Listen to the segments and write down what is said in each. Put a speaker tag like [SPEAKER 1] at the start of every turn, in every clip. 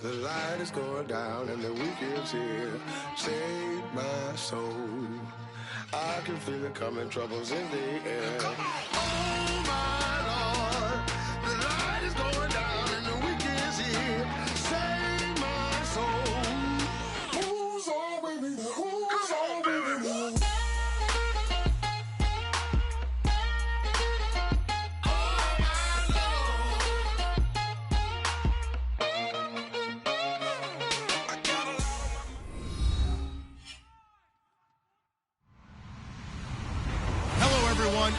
[SPEAKER 1] The light is going down and the weekend's here. Save my soul. I can feel it coming, troubles in the air. Oh my Lord, the light is going down and the weekend's here. Save my soul. Who's on with me? Who's on with me?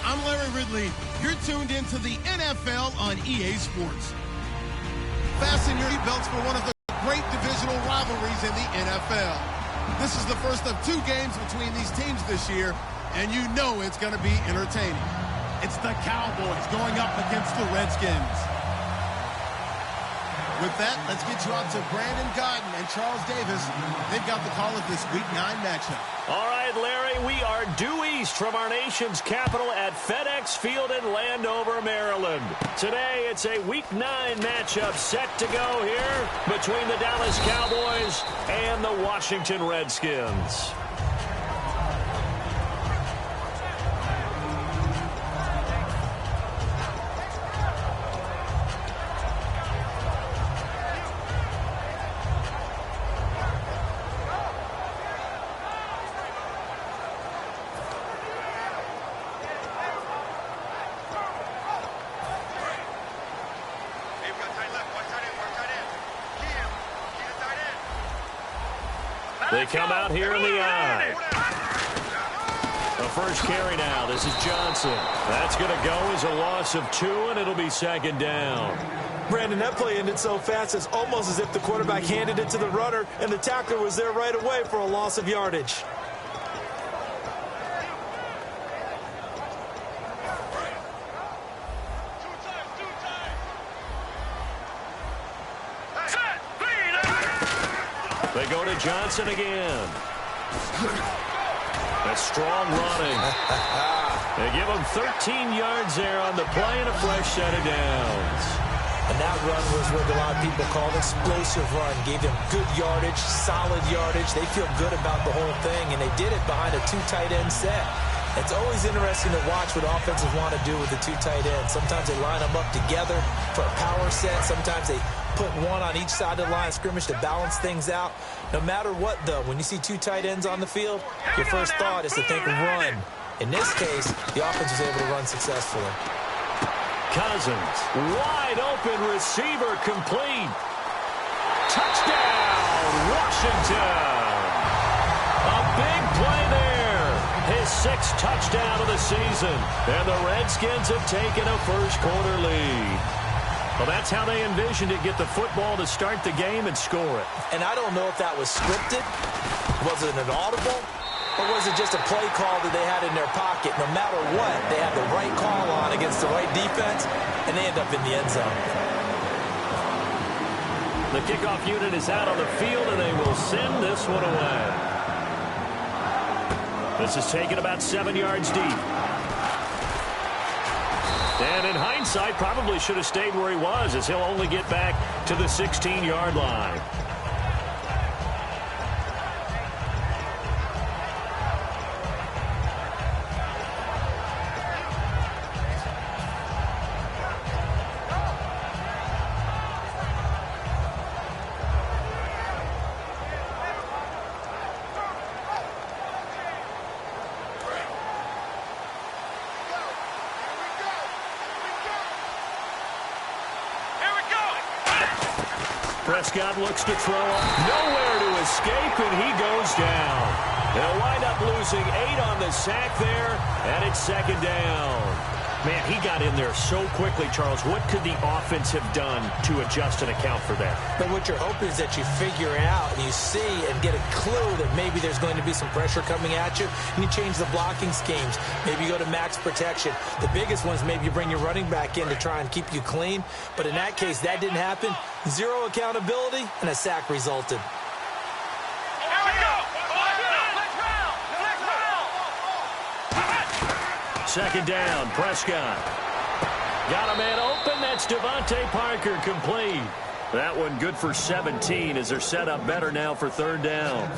[SPEAKER 2] I'm Larry Ridley. You're tuned into the NFL on EA Sports. Fasten your belts for one of the great divisional rivalries in the NFL. This is the first of two games between these teams this year, and you know it's going to be entertaining. It's the Cowboys going up against the Redskins. With that, let's get you out to Brandon Godden and Charles Davis. They've got the call of this Week 9 matchup.
[SPEAKER 3] All right, Larry, we are due east from our nation's capital at FedEx Field in Landover, Maryland. Today, it's a Week 9 matchup set to go here between the Dallas Cowboys and the Washington Redskins. They come out here in the eye. The first carry now. This is Johnson. That's going to go as a loss of 2, and it'll be second down.
[SPEAKER 4] Brandon, that play ended so fast, it's almost as if the quarterback handed it to the runner, and the tackler was there right away for a loss of yardage.
[SPEAKER 3] They go to Johnson again. That's strong running. They give him 13 yards there on the play and a fresh set of downs.
[SPEAKER 4] And that run was what a lot of people call an explosive run. Gave them good yardage, solid yardage. They feel good about the whole thing, and they did it behind a 2 tight end set. It's always interesting to watch what offenses want to do with the 2 tight ends. Sometimes they line them up together for a power set. Sometimes they put one on each side of the line of scrimmage to balance things out. No matter what, though, when you see 2 tight ends on the field, your first thought is to think run. In this case, the offense was able to run successfully.
[SPEAKER 3] Cousins, wide open receiver, complete. Touchdown, Washington. A big play there. His 6th touchdown of the season. And the Redskins have taken a first-quarter lead. Well, that's how they envisioned it, get the football to start the game and score it.
[SPEAKER 4] And I don't know if that was scripted. Was it an audible? Or was it just a play call that they had in their pocket? No matter what, they had the right call on against the right defense, and they end up in the end zone.
[SPEAKER 3] The kickoff unit is out on the field, and they will send this one away. This is taken about 7 yards deep. And in hindsight, probably should have stayed where he was, as he'll only get back to the 16-yard line. Prescott looks to throw. Nowhere to escape, and he goes down. They'll wind up losing 8 on the sack there, and it's second down. Man, he got in there so quickly, Charles. What could the offense have done to adjust and account for that?
[SPEAKER 4] But what you're hoping is that you figure it out and you see and get a clue that maybe there's going to be some pressure coming at you, and you change the blocking schemes. Maybe you go to max protection. The biggest one is maybe you bring your running back in to try and keep you clean. But in that case, that didn't happen. 0 accountability, and a sack resulted.
[SPEAKER 3] Second down, Prescott. Got a man open. That's Devontae Parker, complete. That one good for 17 as they're set up better now for third down.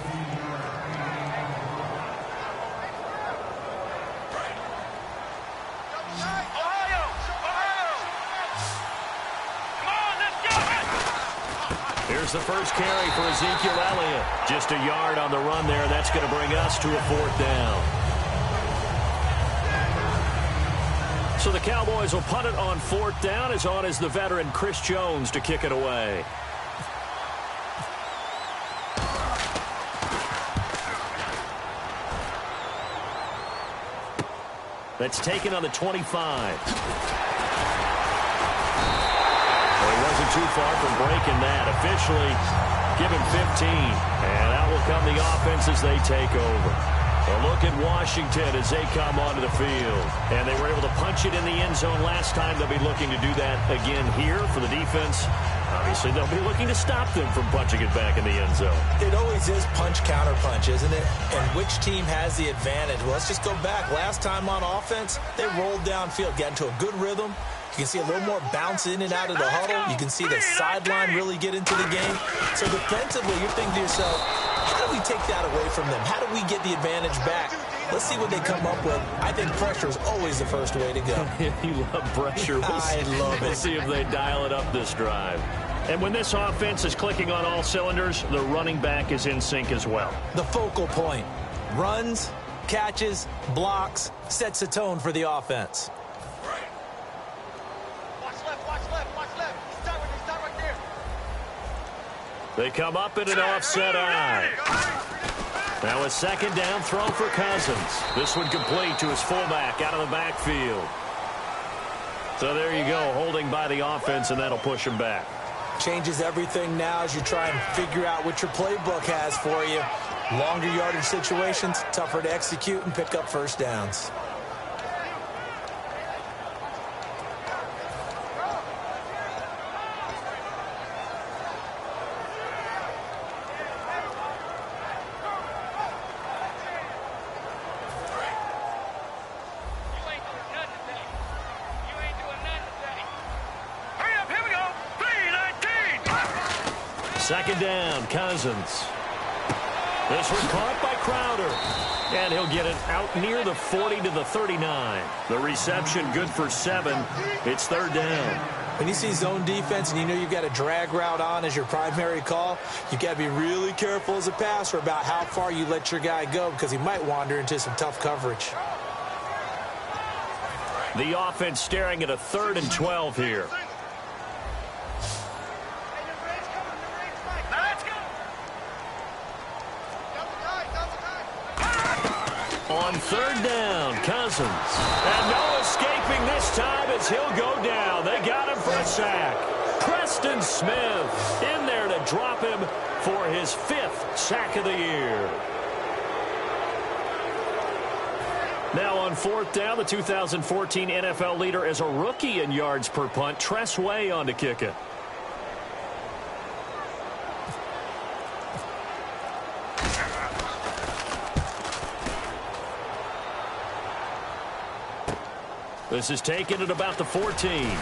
[SPEAKER 3] Here's the first carry for Ezekiel Elliott. Just a yard on the run there. That's going to bring us to a fourth down. So the Cowboys will punt it on fourth down. As on is the veteran Chris Jones to kick it away. That's taken on the 25. Wasn't too far from breaking that. Officially, give him 15. And out will come the offense as they take over. A look at Washington as they come onto the field. And they were able to punch it in the end zone last time. They'll be looking to do that again here for the defense. Obviously, they'll be looking to stop them from punching it back in the end zone. It always is punch-counter-punch, isn't it? And which team has the advantage? Well, let's just go back. Last time on offense, they rolled downfield, got into a good rhythm. You can see a little more bounce in and out of the huddle. You can see the sideline really get into the game. So defensively, you're thinking to yourself, how do we take that away from them? How do we get the advantage back? Let's see what they come up with. I think pressure is always the first way to go. You love pressure. I love it. We'll see if they dial it up this drive. And when this offense is clicking on all cylinders, the running back is in sync as well. The focal point. Runs, catches, blocks, sets the tone for the offense. They come up in an offset eye. Now a second down throw for Cousins. This one complete to his fullback out of the backfield. So there you go, holding by the offense, and that'll push him back. Changes everything now as you try and figure out what your playbook has for you. Longer yardage situations, tougher to execute and pick up first downs. Second down, Cousins. This one caught by Crowder. And he'll get it out near the 40 to the 39. The reception good for 7. It's third down. When you see zone defense and you know you've got a drag route on as your primary call, you've got to be really careful as a passer about how far you let your guy go because he might wander into some tough coverage. The offense staring at a 3rd and 12 here. On third down, Cousins. And no escaping this time as he'll go down. They got him for a sack. Preston Smith in there to drop him for his 5th sack of the year. Now on fourth down, the 2014 NFL leader as a rookie in yards per punt, Tress Way on to kick it. This is taken at about the 14.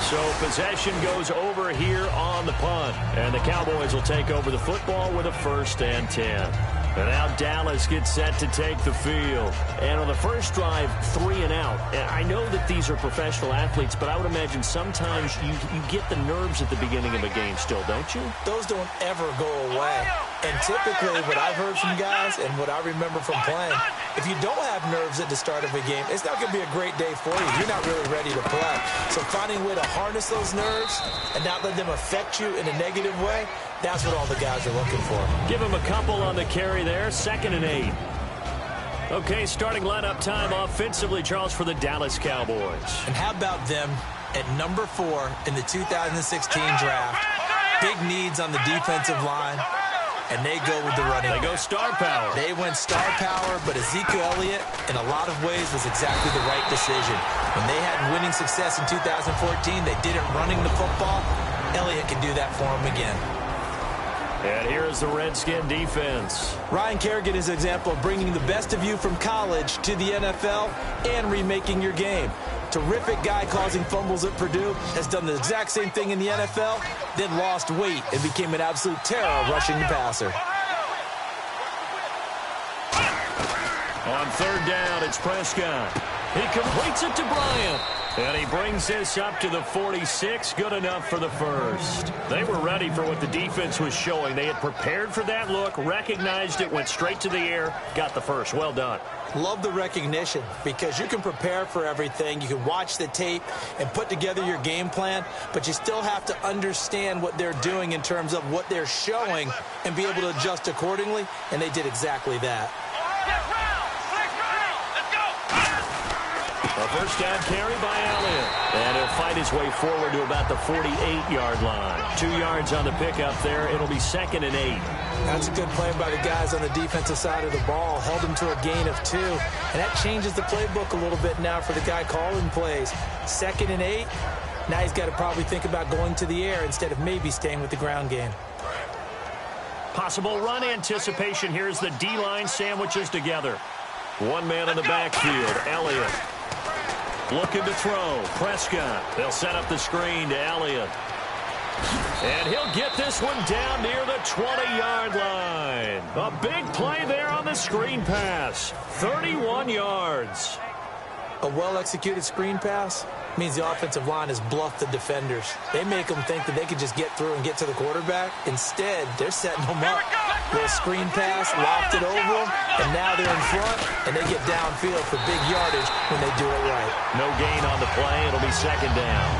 [SPEAKER 3] So possession goes over here on the punt. And the Cowboys will take over the football with a 1st and 10. And now Dallas gets set to take the field. And on the first drive, 3 and out. And I know that these are professional athletes, but I would imagine sometimes you get the nerves at the beginning of a game still, don't you? Those don't ever go away. And typically what I've heard from guys and what I remember from playing, if you don't have nerves at the start of a game, it's not going to be a great day for you. You're not really ready to play. So finding a way to harness those nerves and not let them affect you in a negative way, that's what all the guys are looking for. Give them a couple on the carry there, 2nd and 8. Okay, starting lineup time offensively, Charles, for the Dallas Cowboys. And how about them at number 4 in the 2016 draft? Big needs on the defensive line. And they go with the running. They go star power. They went star power, but Ezekiel Elliott, in a lot of ways, was exactly the right decision. When they had winning success in 2014, they did it running the football. Elliott can do that for them again. And here's the Redskin defense. Ryan Kerrigan is an example of bringing the best of you from college to the NFL and remaking your game.
[SPEAKER 4] terrific guy causing fumbles at Purdue, has done the exact same thing in the NFL, then lost weight and became an absolute terror rushing the passer.
[SPEAKER 3] On third down, it's Prescott. He completes it to Bryant. And he brings this up to the 46. Good enough for the first. They were ready for what the defense was showing. They had prepared for that look, recognized it, went straight to the air, got the first. Well done.
[SPEAKER 4] Love the recognition because you can prepare for everything. You can watch the tape and put together your game plan, but you still have to understand what they're doing in terms of what they're showing and be able to adjust accordingly, and they did exactly that.
[SPEAKER 3] A first down carry by Elliott. And he'll fight his way forward to about the 48-yard line. 2 yards on the pickup there. It'll be 2nd and 8.
[SPEAKER 4] That's a good play by the guys on the defensive side of the ball. Held him to a gain of 2. And that changes the playbook a little bit now for the guy calling plays. 2nd and 8. Now he's got to probably think about going to the air instead of maybe staying with the ground game.
[SPEAKER 3] Possible run anticipation here as the D-line sandwiches together. One man in the backfield, Elliott. Looking to throw. Prescott. They'll set up the screen to Elliott. And he'll get this one down near the 20-yard line. A big play there on the screen pass. 31 yards.
[SPEAKER 4] A well-executed screen pass means the offensive line has bluffed the defenders. They make them think that they can just get through and get to the quarterback. Instead, they're setting them up. Little screen pass, lopped it over them, and now they're in front, and they get downfield for big yardage when they do it right.
[SPEAKER 3] No gain on the play. It'll be 2nd down.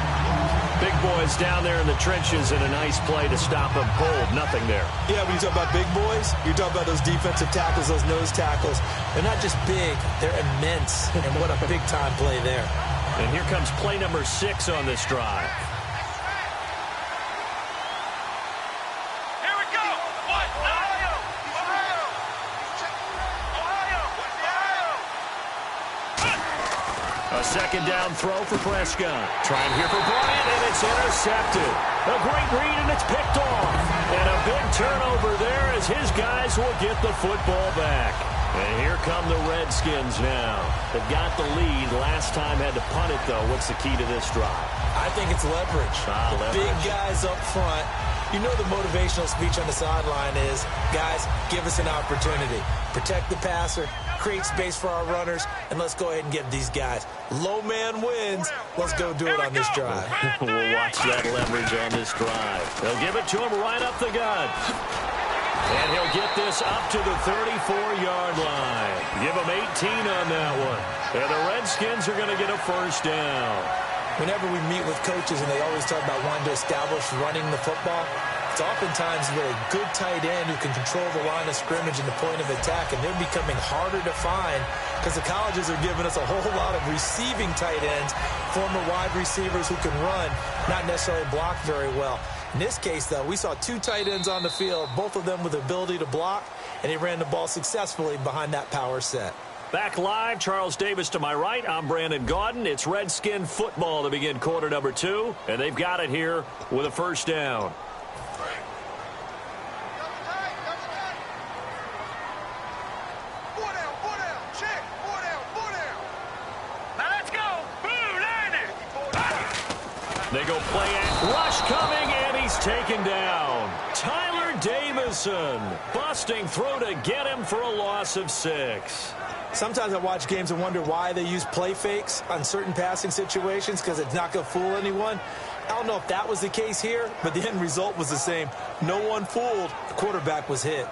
[SPEAKER 3] Big boys down there in the trenches and a nice play to stop them cold. Nothing there.
[SPEAKER 4] Yeah, when you talk about big boys, you're talking about those defensive tackles, those nose tackles. They're not just big, they're immense, and what a big-time play there.
[SPEAKER 3] And here comes play number 6 on this drive.
[SPEAKER 5] Here we go. What? Ohio.
[SPEAKER 3] A 2nd down throw for Prescott. Trying here for Bryant, and it's intercepted. A great read, and it's picked off. And a big turnover there as his guys will get the football back. And here come the Redskins now. They've got the lead. Last time had to punt it, though. What's the key to this drive?
[SPEAKER 4] I think it's leverage.
[SPEAKER 3] Leverage.
[SPEAKER 4] Big guys up front. You know the motivational speech on the sideline is, guys, give us an opportunity. Protect the passer, create space for our runners, and let's go ahead and get these guys. Low man wins. Let's go do it on this drive.
[SPEAKER 3] We'll watch that leverage on this drive. They'll give it to him right up the gut. And he'll get this up to the 34-yard line. Give him 18 on that one. And the Redskins are going to get a first down.
[SPEAKER 4] Whenever we meet with coaches and they always talk about wanting to establish running the football, it's oftentimes with a good tight end who can control the line of scrimmage and the point of attack, and they're becoming harder to find because the colleges are giving us a whole lot of receiving tight ends, former wide receivers who can run, not necessarily block very well. In this case, though, we saw 2 tight ends on the field, both of them with the ability to block, and he ran the ball successfully behind that power set.
[SPEAKER 3] Back live, Charles Davis to my right. I'm Brandon Gaudin. It's Redskin football to begin quarter number 2, and they've got it here with a first down. They go play act. Rush coming, and he's taken down. Tyler Davison busting through to get him for a loss of 6.
[SPEAKER 4] Sometimes I watch games and wonder why they use play fakes on certain passing situations because it's not going to fool anyone. I don't know if that was the case here, but the end result was the same. No one fooled. The quarterback was hit.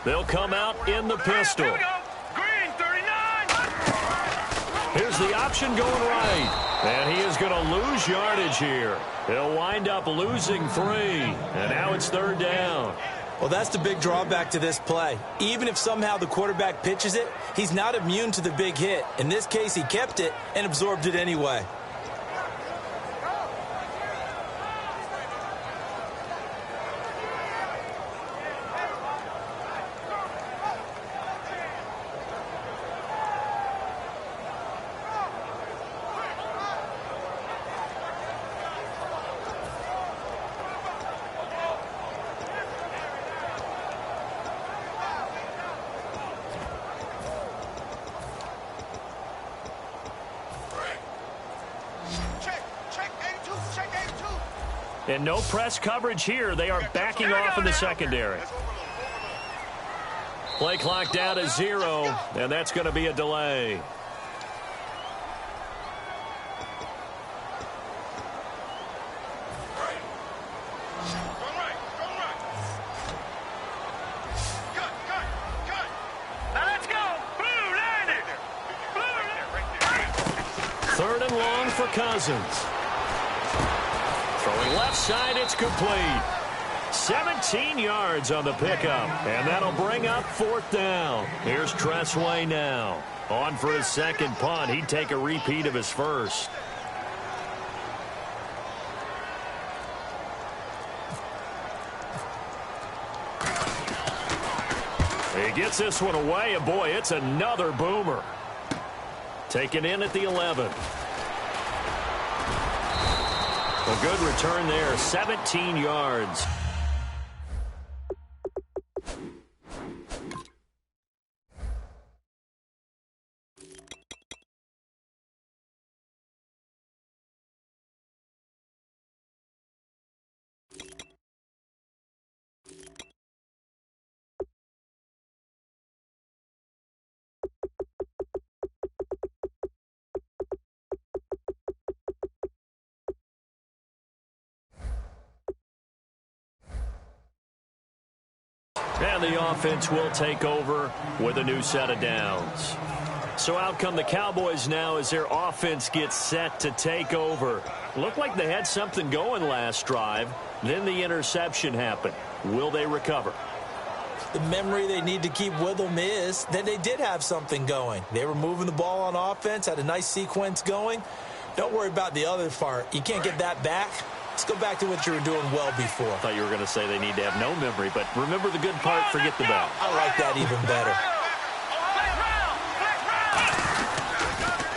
[SPEAKER 3] They'll come out in the pistol.
[SPEAKER 5] Here we go. Green 39.
[SPEAKER 3] Here's the option going right. And he is going to lose yardage here. He'll wind up losing 3. And now it's 3rd down.
[SPEAKER 4] Well, that's the big drawback to this play. Even if somehow the quarterback pitches it, he's not immune to the big hit. In this case, he kept it and absorbed it anyway.
[SPEAKER 3] And no press coverage here. They are backing off in the secondary. Play clock down to 0, and that's going to be a delay. Third and long for Cousins. Throwing left side, it's complete. 17 yards on the pickup, and that'll bring up 4th down. Here's Tressway now. On for his second punt. He'd take a repeat of his first. He gets this one away, and boy, it's another boomer. Taken in at the 11. A good return there, 17 yards. And the offense will take over with a new set of downs. So out come the Cowboys now as their offense gets set to take over. Looked like they had something going last drive. Then the interception happened. Will they recover?
[SPEAKER 4] The memory they need to keep with them is that they did have something going. They were moving the ball on offense, had a nice sequence going. Don't worry about the other part. You can't get that back. Let's go back to what you were doing well before.
[SPEAKER 3] I thought you were going to say they need to have no memory, but remember the good part, forget the bad.
[SPEAKER 4] I like that even better.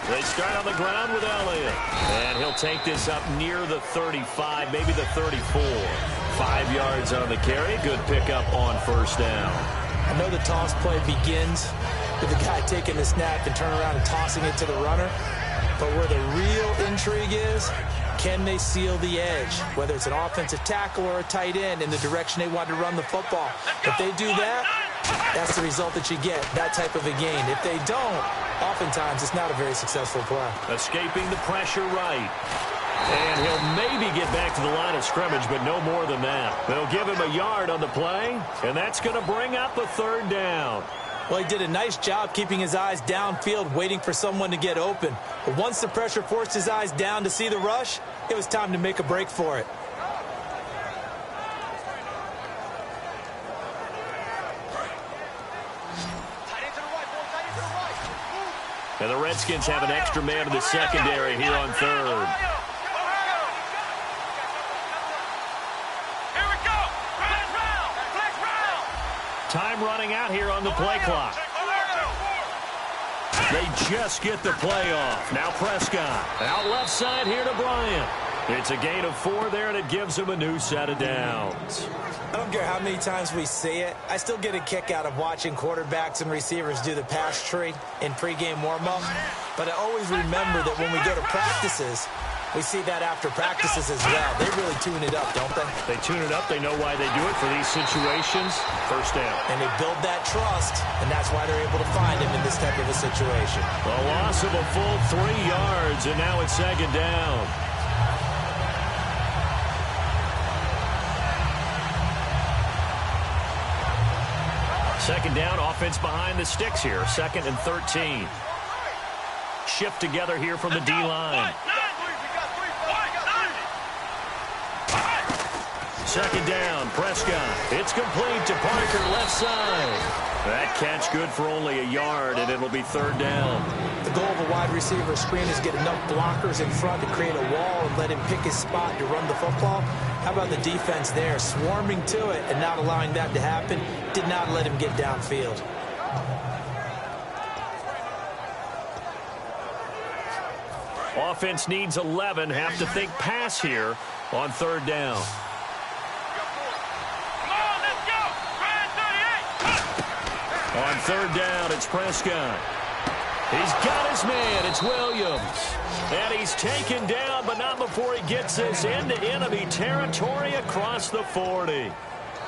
[SPEAKER 3] They start on the ground with Elliott. And he'll take this up near the 35, maybe the 34. 5 yards on the carry. Good pickup on first down.
[SPEAKER 4] I know the toss play begins with the guy taking the snap and turning around and tossing it to the runner. But where the real intrigue is, can they seal the edge, whether it's an offensive tackle or a tight end in the direction they want to run the football? If they do that, that's the result that you get, that type of a gain. If they don't, oftentimes it's not a very successful play.
[SPEAKER 3] Escaping the pressure right. And he'll maybe get back to the line of scrimmage, but no more than that. They'll give him a yard on the play, and that's going to bring up a 3rd down.
[SPEAKER 4] Well, he did a nice job keeping his eyes downfield, waiting for someone to get open. But once the pressure forced his eyes down to see the rush, it was time to make a break for it.
[SPEAKER 3] And the Redskins have an extra man in the secondary here on 3rd. Time running out here on the play clock. They just get the play off. Now Prescott. Out left side here to Bryant. It's a gain of 4 there, and it gives him a new set of downs.
[SPEAKER 4] I don't care how many times we say it. I still get a kick out of watching quarterbacks and receivers do the pass tree in pregame warm-up. But I always remember that when we go to practices, we see that after practices as well. They really tune it up, don't they?
[SPEAKER 3] They tune it up. They know why they do it for these situations. First down.
[SPEAKER 4] And they build that trust, and that's why they're able to find him in this type of a situation.
[SPEAKER 3] A loss of a full 3 yards, and now it's 2nd down. Second down, offense behind the sticks here. 2nd and 13. Shift together here from the D-line. 2nd down, Prescott. It's complete to Parker, left side. That catch good for only a yard, and it'll be 3rd down.
[SPEAKER 4] The goal of a wide receiver screen is get enough blockers in front to create a wall and let him pick his spot to run the football. How about the defense there, swarming to it and not allowing that to happen? Did not let him get downfield.
[SPEAKER 3] Offense needs 11. Have to think pass here on 3rd down. On 3rd down, it's Prescott. He's got his man. It's Williams. And he's taken down, but not before he gets this into enemy territory across the 40.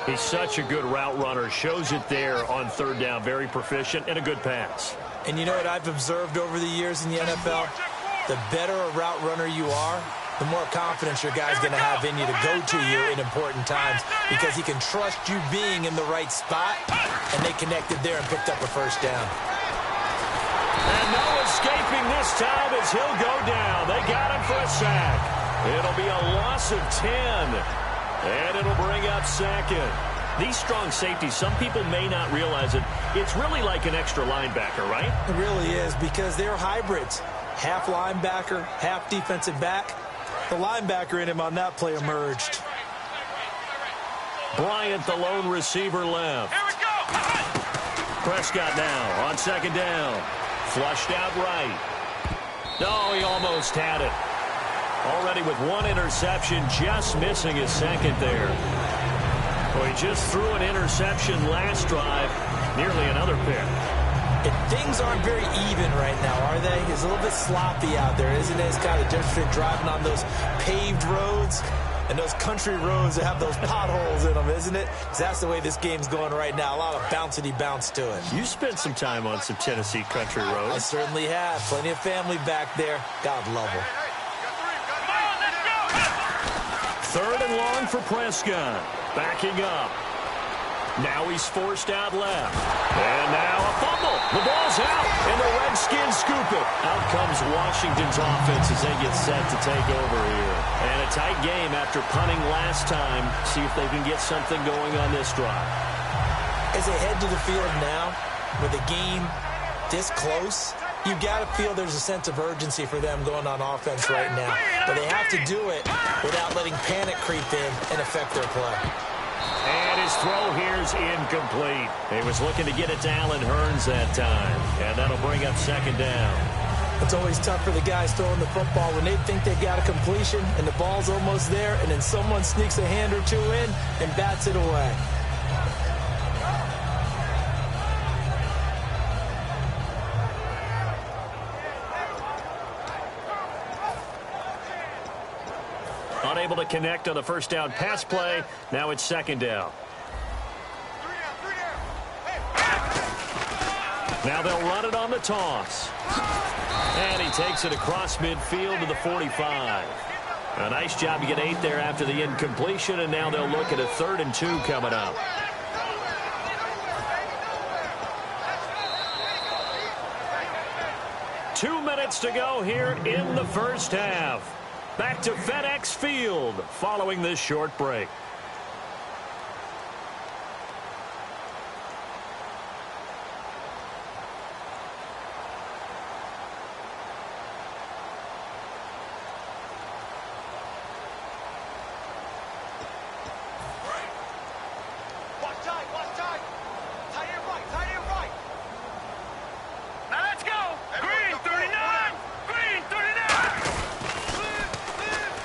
[SPEAKER 3] He's such a good route runner. Shows it there on third down. Very proficient and a good pass.
[SPEAKER 4] And you know what I've observed over the years in the NFL? The better a route runner you are, the more confidence your guy's going to have in you to go to you in important times because he can trust you being in the right spot, and they connected there and picked up a first down.
[SPEAKER 3] And no escaping this time as he'll go down. They got him for a sack. It'll be a loss of 10, and it'll bring up second. These strong safeties, some people may not realize it. It's really like an extra linebacker, right?
[SPEAKER 4] It really is because they're hybrids. Half linebacker, half defensive back. The linebacker in him on that play emerged.
[SPEAKER 3] Bryant, the lone receiver, left.
[SPEAKER 5] Here we go.
[SPEAKER 3] Prescott now on second down. Flushed out right. No, he almost had it. Already with one interception, just missing his second there. Well, he just threw an interception last drive. Nearly another pick.
[SPEAKER 4] And things aren't very even right now, are they? It's a little bit sloppy out there, isn't it? It's kind of different between driving on those paved roads and those country roads that have those potholes in them, isn't it? 'Cause that's the way this game's going right now. A lot of bouncy bounce to it.
[SPEAKER 3] You spent some time on some Tennessee country roads.
[SPEAKER 4] I certainly have. Plenty of family back there. God love them.
[SPEAKER 3] Third and long for Prescott. Backing up. Now he's forced out left. And now a fumble. The ball's out, and the Redskins scoop it. Out comes Washington's offense as they get set to take over here. And a tight game after punting last time. See if they can get something going on this drive.
[SPEAKER 4] As they head to the field now, with a game this close, you got to feel there's a sense of urgency for them going on offense right now. But they have to do it without letting panic creep in and affect their play.
[SPEAKER 3] And his throw here's incomplete. He was looking to get it to Allen Hurns that time. And that'll bring up second down.
[SPEAKER 4] It's always tough for the guys throwing the football when they think they've got a completion and the ball's almost there, and then someone sneaks a hand or two in and bats it away.
[SPEAKER 3] Unable to connect on the first down pass play. Now it's second down. Now they'll run it on the toss. And he takes it across midfield to the 45. A nice job to get 8 there after the incompletion, and now they'll look at a 3rd and 2 coming up. Two minutes to go here in the first half. Back to FedEx Field following this short break.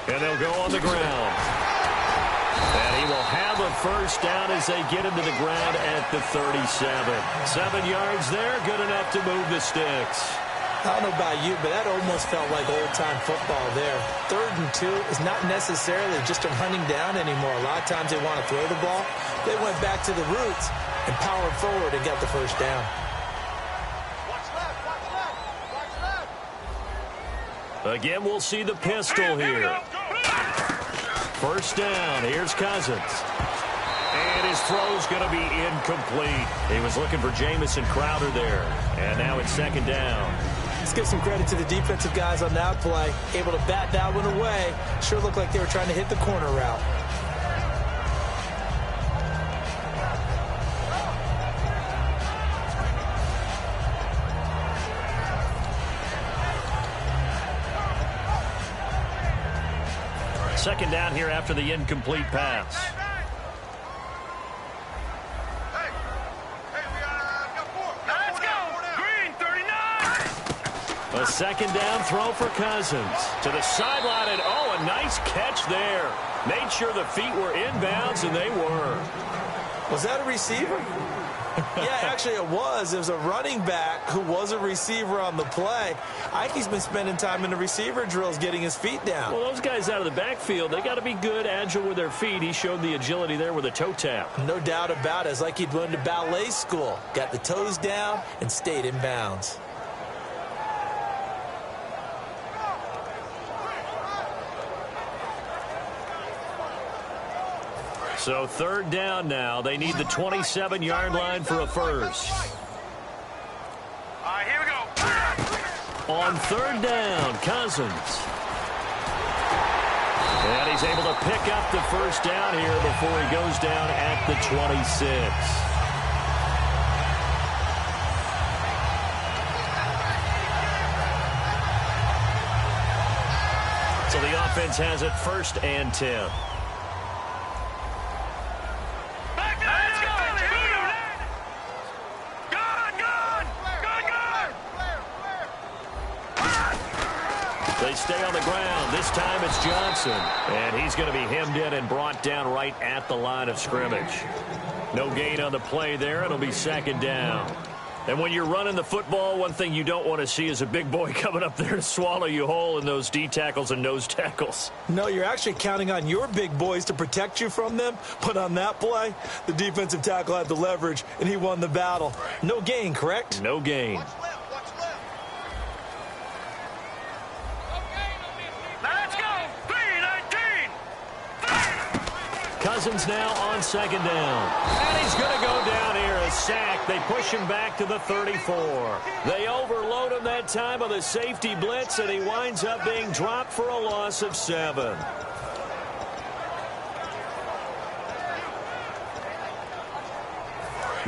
[SPEAKER 3] And they'll go on the ground. And he will have a first down as they get him to the ground at the 37. 7 yards there, good enough to move the sticks.
[SPEAKER 4] I don't know about you, but that almost felt like old-time football there. 3rd and 2 is not necessarily just a running down anymore. A lot of times they want to throw the ball. They went back to the roots and powered forward and got the first down.
[SPEAKER 3] Again, we'll see the pistol here. First down. Here's Cousins. And his throw's going to be incomplete. He was looking for Jamison Crowder there. And now it's second down.
[SPEAKER 4] Let's give some credit to the defensive guys on that play. Able to bat that one away. Sure looked like they were trying to hit the corner route.
[SPEAKER 3] Second down here after the incomplete pass.
[SPEAKER 5] Let's go. Green 39.
[SPEAKER 3] A second down throw for Cousins. To the sideline, and oh, a nice catch there. Made sure the feet were inbounds, and they were.
[SPEAKER 4] Was that a receiver? Yeah, actually it was. There's a running back who was a receiver on the play. Ike's been spending time in the receiver drills getting his feet down.
[SPEAKER 3] Well, those guys out of the backfield, they got to be good, agile with their feet. He showed the agility there with a toe tap.
[SPEAKER 4] No doubt about it. It's like he'd went to ballet school. Got the toes down and stayed in bounds.
[SPEAKER 3] So third down now. They need the 27-yard line for a first.
[SPEAKER 5] All right, here we go.
[SPEAKER 3] On third down, Cousins. And he's able to pick up the first down here before he goes down at the 26. So the offense has it 1st and 10. They stay on the ground. This time it's Johnson. And he's going to be hemmed in and brought down right at the line of scrimmage. No gain on the play there. It'll be 2nd down. And when you're running the football, one thing you don't want to see is a big boy coming up there to swallow you whole in those D tackles and nose tackles.
[SPEAKER 4] No, you're actually counting on your big boys to protect you from them. But on that play, the defensive tackle had the leverage, and he won the battle. No gain, correct?
[SPEAKER 3] No gain. Cousins now on 2nd down. And he's going to go down here. A sack. They push him back to the 34. They overload him that time with a safety blitz, and he winds up being dropped for a loss of 7.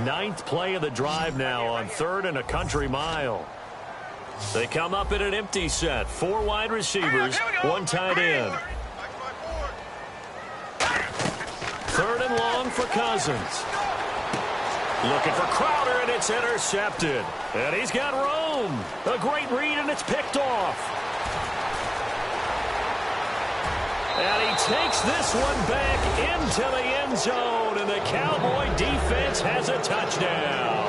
[SPEAKER 3] Ninth play of the drive now on 3rd and a country mile. They come up in an empty set. 4 wide receivers, 1 tight end. 3rd and long for Cousins. Looking for Crowder, and it's intercepted. And he's got room. A great read, and it's picked off. And he takes this one back into the end zone, and the Cowboy defense has a touchdown.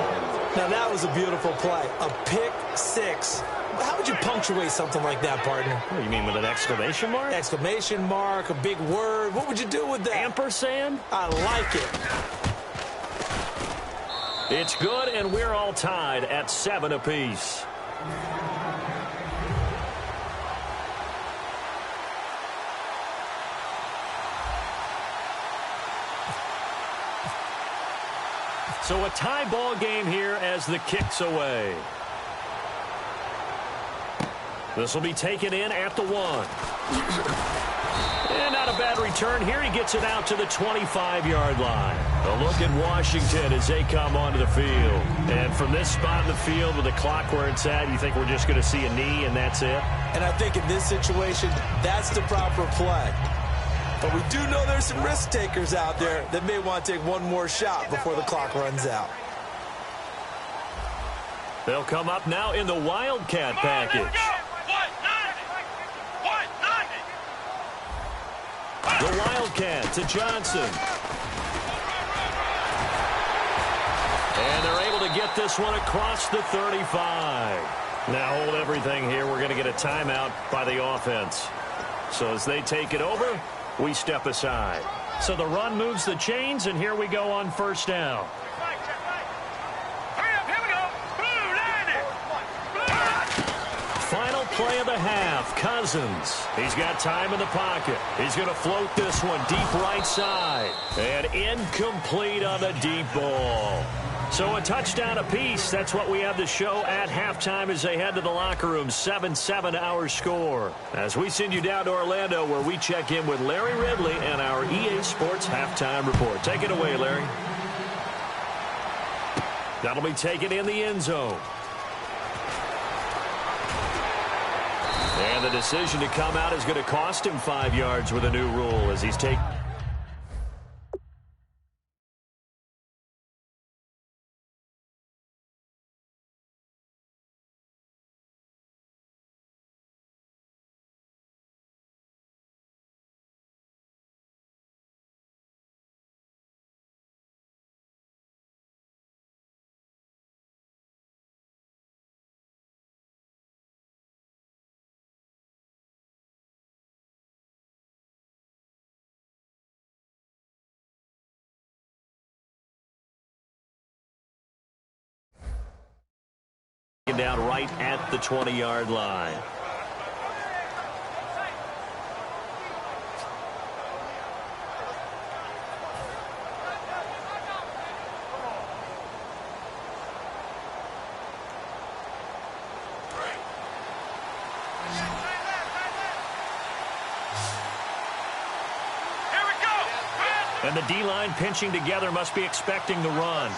[SPEAKER 4] Now, that was a beautiful play. A pick 6. How would you punctuate something like that, partner?
[SPEAKER 3] What, you mean with an exclamation mark?
[SPEAKER 4] Exclamation mark, a big word. What would you do with that?
[SPEAKER 3] Ampersand?
[SPEAKER 4] I like it.
[SPEAKER 3] It's good, and we're all tied at 7 apiece. So a tie ball game here as the kick's away. This will be taken in at the 1. And not a bad return here. He gets it out to the 25-yard line. A look at Washington as they come onto the field. And from this spot in the field with the clock where it's at, you think we're just going to see a knee and that's it?
[SPEAKER 4] And I think in this situation, that's the proper play. But we do know there's some risk takers out there that may want to take one more shot before the clock runs out.
[SPEAKER 3] They'll come up now in the Wildcat package. The Wildcat to Johnson. And they're able to get this one across the 35. Now hold everything here. We're going to get a timeout by the offense. So as they take it over, we step aside. So the run moves the chains, and here we go on 1st down. Final play of the half, Cousins. He's got time in the pocket. He's going to float this one deep right side. And incomplete on the deep ball. So a touchdown apiece. That's what we have to show at halftime as they head to the locker room. 7-7 our score. As we send you down to Orlando where we check in with Larry Ridley and our EA Sports halftime report. Take it away, Larry. That'll be taken in the end zone. And the decision to come out is going to cost him 5 yards with a new rule as he's taken. down right at the 20-yard line. And the D-line pinching together must be expecting the run.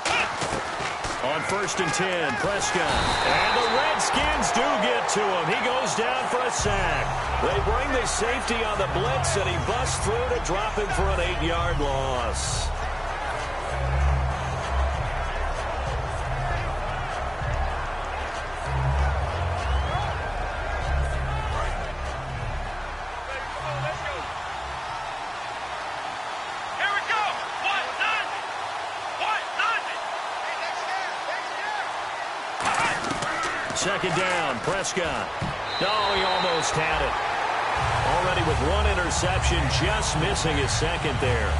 [SPEAKER 3] On 1st and 10, Prescott. And the Redskins do get to him. He goes down for a sack. They bring the safety on the blitz, and he busts through to drop him for an 8-yard loss. Second down, Prescott. Oh, he almost had it. Already with one interception, just missing his second there.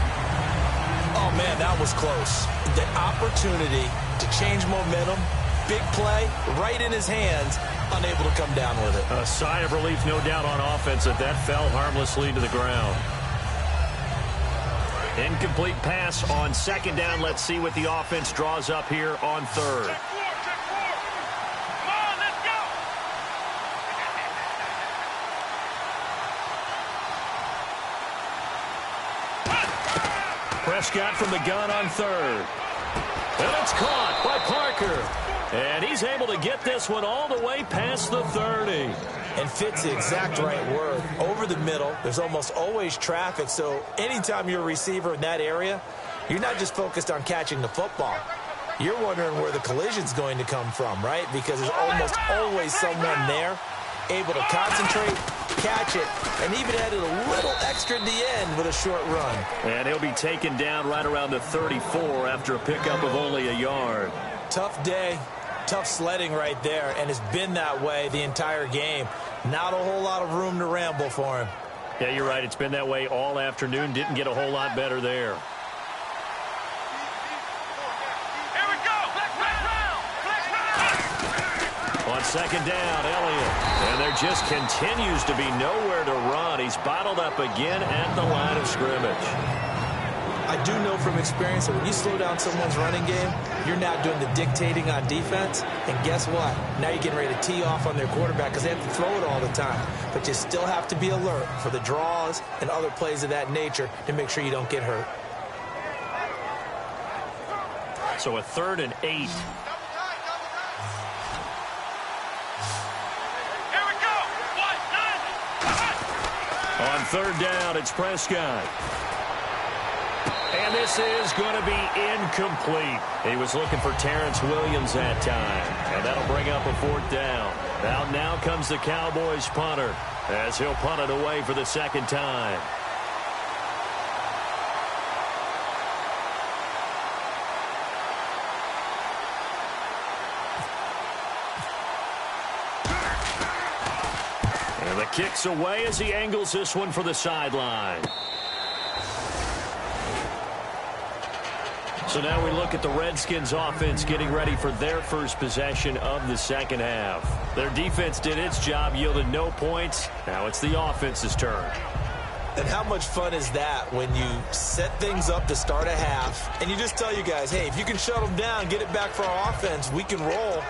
[SPEAKER 4] Oh, man, that was close. The opportunity to change momentum, big play, right in his hands, unable to come down with it.
[SPEAKER 3] A sigh of relief, no doubt, on offense that fell harmlessly to the ground. Incomplete pass on second down. Let's see what the offense draws up here on third. Prescott from the gun on third. And it's caught by Parker. And he's able to get this one all the way past the 30.
[SPEAKER 4] And fits the exact right word. Over the middle, there's almost always traffic. So anytime you're a receiver in that area, you're not just focused on catching the football. You're wondering where the collision's going to come from, right? Because there's almost always someone there able to concentrate, catch it, and even added a little extra at the end with a short run.
[SPEAKER 3] And he'll be taken down right around the 34 after a pickup of only a yard.
[SPEAKER 4] Tough day, tough sledding right there, and it's been that way the entire game. Not a whole lot of room to ramble for him.
[SPEAKER 3] Yeah, you're right. It's been that way all afternoon. Didn't get a whole lot better there. On second down, Elliott. And there just continues to be nowhere to run. He's bottled up again at the line of scrimmage.
[SPEAKER 4] I do know from experience that when you slow down someone's running game, you're now doing the dictating on defense. And guess what? Now you're getting ready to tee off on their quarterback because they have to throw it all the time. But you still have to be alert for the draws and other plays of that nature to make sure you don't get hurt.
[SPEAKER 3] So a 3rd and 8. On third down, it's Prescott. And this is going to be incomplete. He was looking for Terrence Williams that time. And that'll bring up a 4th down. Now comes the Cowboys punter as he'll punt it away for the second time. And the kick's away as he angles this one for the sideline. So now we look at the Redskins offense getting ready for their first possession of the second half. Their defense did its job, yielded no points. Now it's the offense's turn.
[SPEAKER 4] And how much fun is that when you set things up to start a half and you just tell you guys, hey, if you can shut them down, get it back for our offense, we can roll.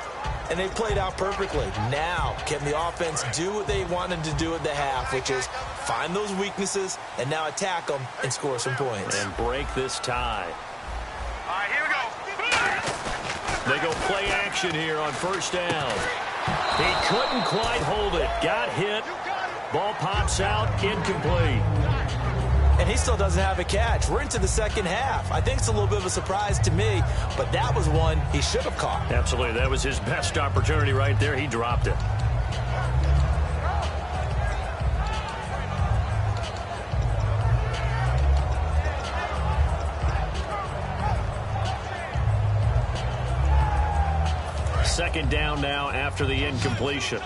[SPEAKER 4] And they played out perfectly. Now, can the offense do what they wanted to do at the half, which is find those weaknesses and now attack them and score some points.
[SPEAKER 3] And break this tie.
[SPEAKER 5] All right, here we go.
[SPEAKER 3] They go play action here on first down. He couldn't quite hold it. Got hit. Ball pops out, incomplete.
[SPEAKER 4] And he still doesn't have a catch. We're into the second half. I think it's a little bit of a surprise to me, but that was one he should have caught.
[SPEAKER 3] Absolutely. That was his best opportunity right there. He dropped it. Second down now after the incompletion.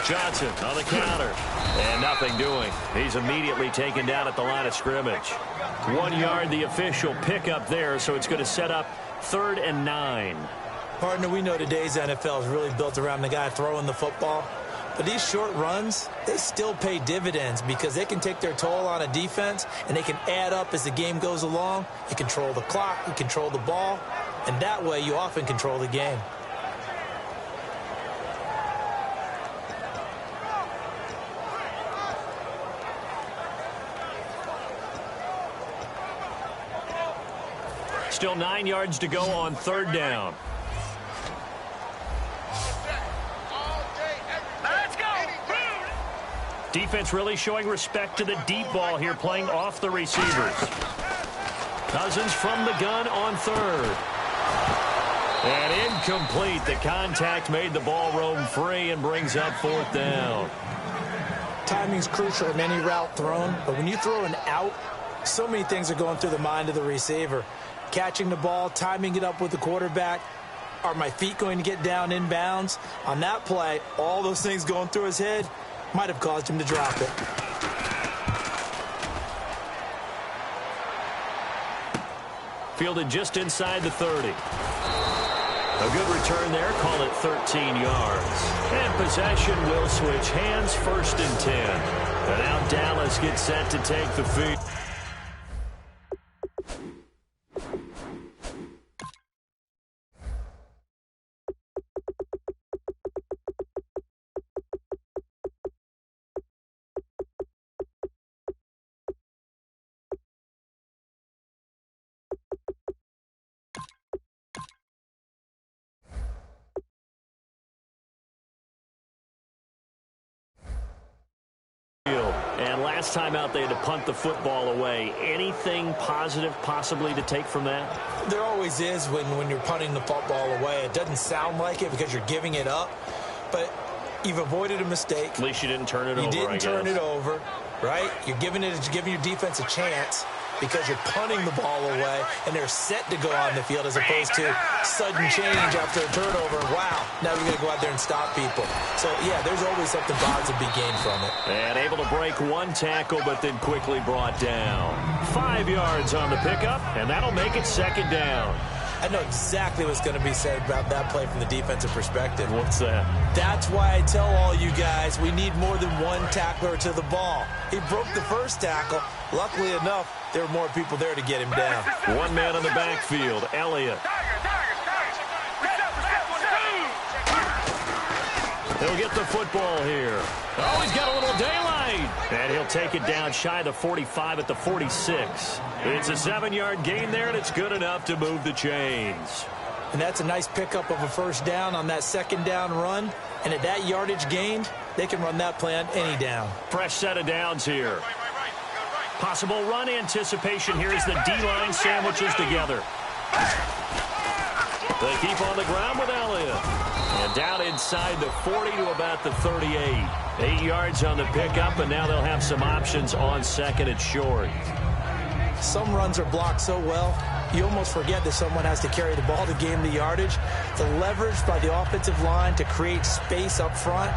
[SPEAKER 3] Johnson Jackson on the counter. And nothing doing. He's immediately taken down at the line of scrimmage. 1 yard, the official pickup there, so it's going to set up 3rd and 9.
[SPEAKER 4] Partner, we know today's NFL is really built around the guy throwing the football. But these short runs, they still pay dividends because they can take their toll on a defense and they can add up as the game goes along. You control the clock, you control the ball, and that way you often control the game.
[SPEAKER 3] Still 9 yards to go on 3rd down. Defense really showing respect to the deep ball here, playing off the receivers. Cousins from the gun on 3rd. And incomplete. The contact made the ball roam free and brings up 4th down.
[SPEAKER 4] Timing's crucial in any route thrown, but when you throw an out, so many things are going through the mind of the receiver. Catching the ball, timing it up with the quarterback. Are my feet going to get down in bounds? On that play, all those things going through his head might have caused him to drop it.
[SPEAKER 3] Fielded just inside the 30. A good return there, call it 13 yards. And possession will switch hands, 1st and 10. And now Dallas gets set to take the feed. And last time out, they had to punt the football away. Anything positive possibly to take from that?
[SPEAKER 4] There always is when you're punting the football away. It doesn't sound like it because you're giving it up, but you've avoided a mistake.
[SPEAKER 3] At least you didn't turn it over,
[SPEAKER 4] You didn't turn it over, right? You're giving your defense a chance because you're punting the ball away, and they're set to go on the field as opposed to sudden change after a turnover. Wow, now we're going to go out there and stop people. So, yeah, there's always something positive to be gained from it.
[SPEAKER 3] And able to break 1 tackle, but then quickly brought down. 5 yards on the pickup, and that'll make it 2nd down.
[SPEAKER 4] I know exactly what's going to be said about that play from the defensive perspective.
[SPEAKER 3] What's that?
[SPEAKER 4] That's why I tell all you guys we need more than one tackler to the ball. He broke the first tackle. Luckily enough, there were more people there to get him down.
[SPEAKER 3] 1 man on the backfield, Elliott. He'll get the football here. Oh, he's got a little daylight. And he'll take it down shy of the 45 at the 46. It's a 7-yard gain there, and it's good enough to move the chains.
[SPEAKER 4] And that's a nice pickup of a 1st down on that 2nd down run. And at that yardage gained, they can run that play on any down.
[SPEAKER 3] Fresh set of downs here. Possible run anticipation here as the D-line sandwiches together. They keep on the ground with Elliott. And down inside the 40 to about the 38. 8 yards on the pickup, and now they'll have some options on 2nd and short.
[SPEAKER 4] Some runs are blocked so well, you almost forget that someone has to carry the ball to gain the yardage. The leverage by the offensive line to create space up front,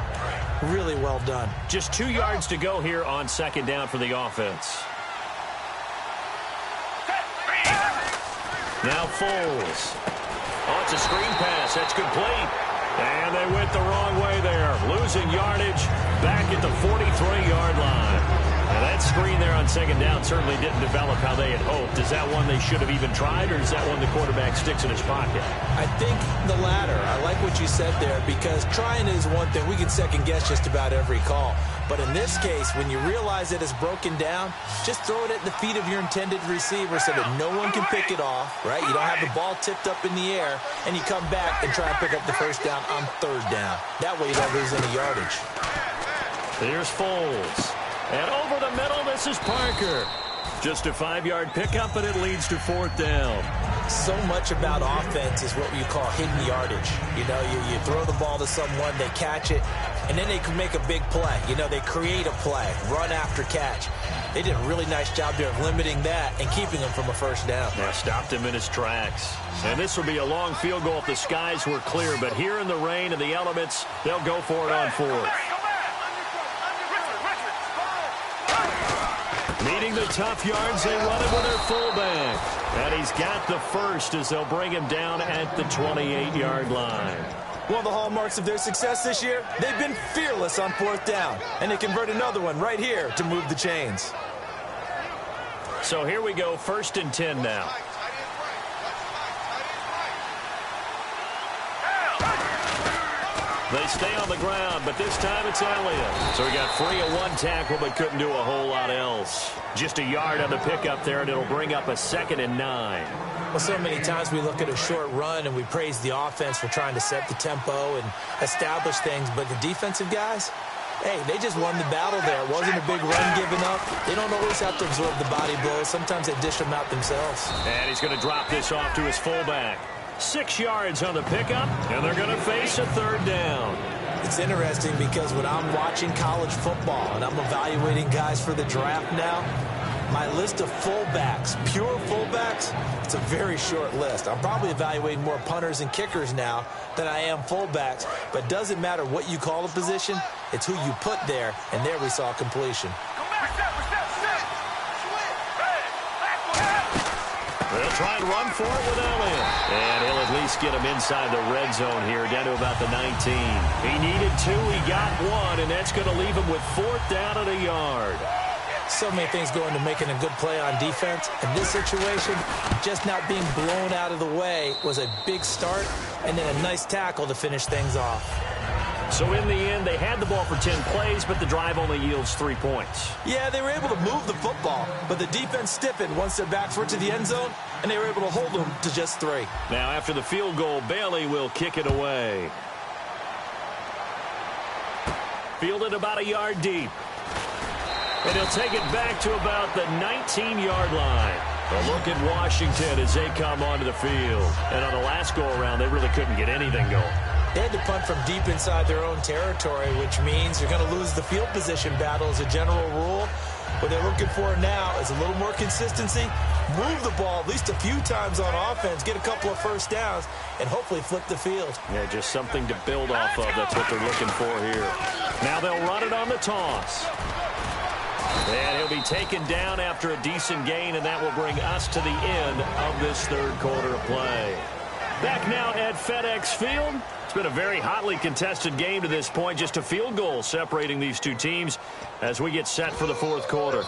[SPEAKER 4] really well done.
[SPEAKER 3] Just 2 yards to go here on 2nd down for the offense. Now Foles. Oh, it's a screen pass. That's complete. And they went the wrong way there. Losing yardage back at the 43-yard line. And that screen there on 2nd down certainly didn't develop how they had hoped. Is that one they should have even tried, or is that one the quarterback sticks in his pocket?
[SPEAKER 4] I think the latter. I like what you said there, because trying is one thing. We can second-guess just about every call. But in this case, when you realize that it's broken down, just throw it at the feet of your intended receiver so that no one can pick it off, right? You don't have the ball tipped up in the air, and you come back and try to pick up the 1st down on 3rd down. That way you don't lose any yardage.
[SPEAKER 3] Here's Foles. And over the middle, this is Parker. Just a 5-yard pickup, and it leads to 4th down.
[SPEAKER 4] So much about offense is what you call hidden yardage. You know, you throw the ball to someone, they catch it, and then they can make a big play. You know, they create a play, run after catch. They did a really nice job there of limiting that and keeping him from a 1st down.
[SPEAKER 3] Yeah, stopped him in his tracks. And this will be a long field goal if the skies were clear. But here in the rain and the elements, they'll go for it on 4th. Needing the tough yards, they run it with their fullback. And he's got the first as they'll bring him down at the 28-yard line.
[SPEAKER 4] One of the hallmarks of their success this year, they've been fearless on fourth down. And they convert another one right here to move the chains.
[SPEAKER 3] So here we go, 1st and 10 now. They stay on the ground, but this time it's Elliott. So he got free of one tackle, but couldn't do a whole lot else. Just a yard on the pickup there, and it'll bring up a 2nd and 9.
[SPEAKER 4] Well, so many times we look at a short run and we praise the offense for trying to set the tempo and establish things, but the defensive guys, hey, they just won the battle there. It wasn't a big run given up. They don't always have to absorb the body blows. Sometimes they dish them out themselves.
[SPEAKER 3] And he's going to drop this off to his fullback. 6 yards on the pickup, and they're going to face a 3rd down.
[SPEAKER 4] It's interesting because when I'm watching college football and I'm evaluating guys for the draft now, my list of fullbacks, pure fullbacks, it's a very short list. I'm probably evaluating more punters and kickers now than I am fullbacks, but it doesn't matter what you call a position, it's who you put there, and there we saw completion.
[SPEAKER 3] They'll try and run for it with Elliott. And he'll at least get him inside the red zone here, down to about the 19. He needed 2, he got 1, and that's going to leave him with 4th down and a yard.
[SPEAKER 4] So many things go into making a good play on defense. In this situation, just not being blown out of the way was a big start, and then a nice tackle to finish things off.
[SPEAKER 3] So in the end, they had the ball for 10 plays, but the drive only yields 3 points.
[SPEAKER 4] Yeah, they were able to move the football, but the defense stiffened once their backs were to the end zone, and they were able to hold them to just 3.
[SPEAKER 3] Now, after the field goal, Bailey will kick it away. Fielded about a yard deep. And he'll take it back to about the 19-yard line. A look at Washington as they come onto the field. And on the last go-around, they really couldn't get anything going.
[SPEAKER 4] They had to punt from deep inside their own territory, which means you're going to lose the field position battle as a general rule. What they're looking for now is a little more consistency, move the ball at least a few times on offense, get a couple of first downs, and hopefully flip the field.
[SPEAKER 3] Yeah, just something to build off of. That's what they're looking for here. Now they'll run it on the toss. And he'll be taken down after a decent gain, and that will bring us to the end of this 3rd quarter of play. Back now at FedEx Field. It's been a very hotly contested game to this point. Just a field goal separating these two teams as we get set for the 4th quarter.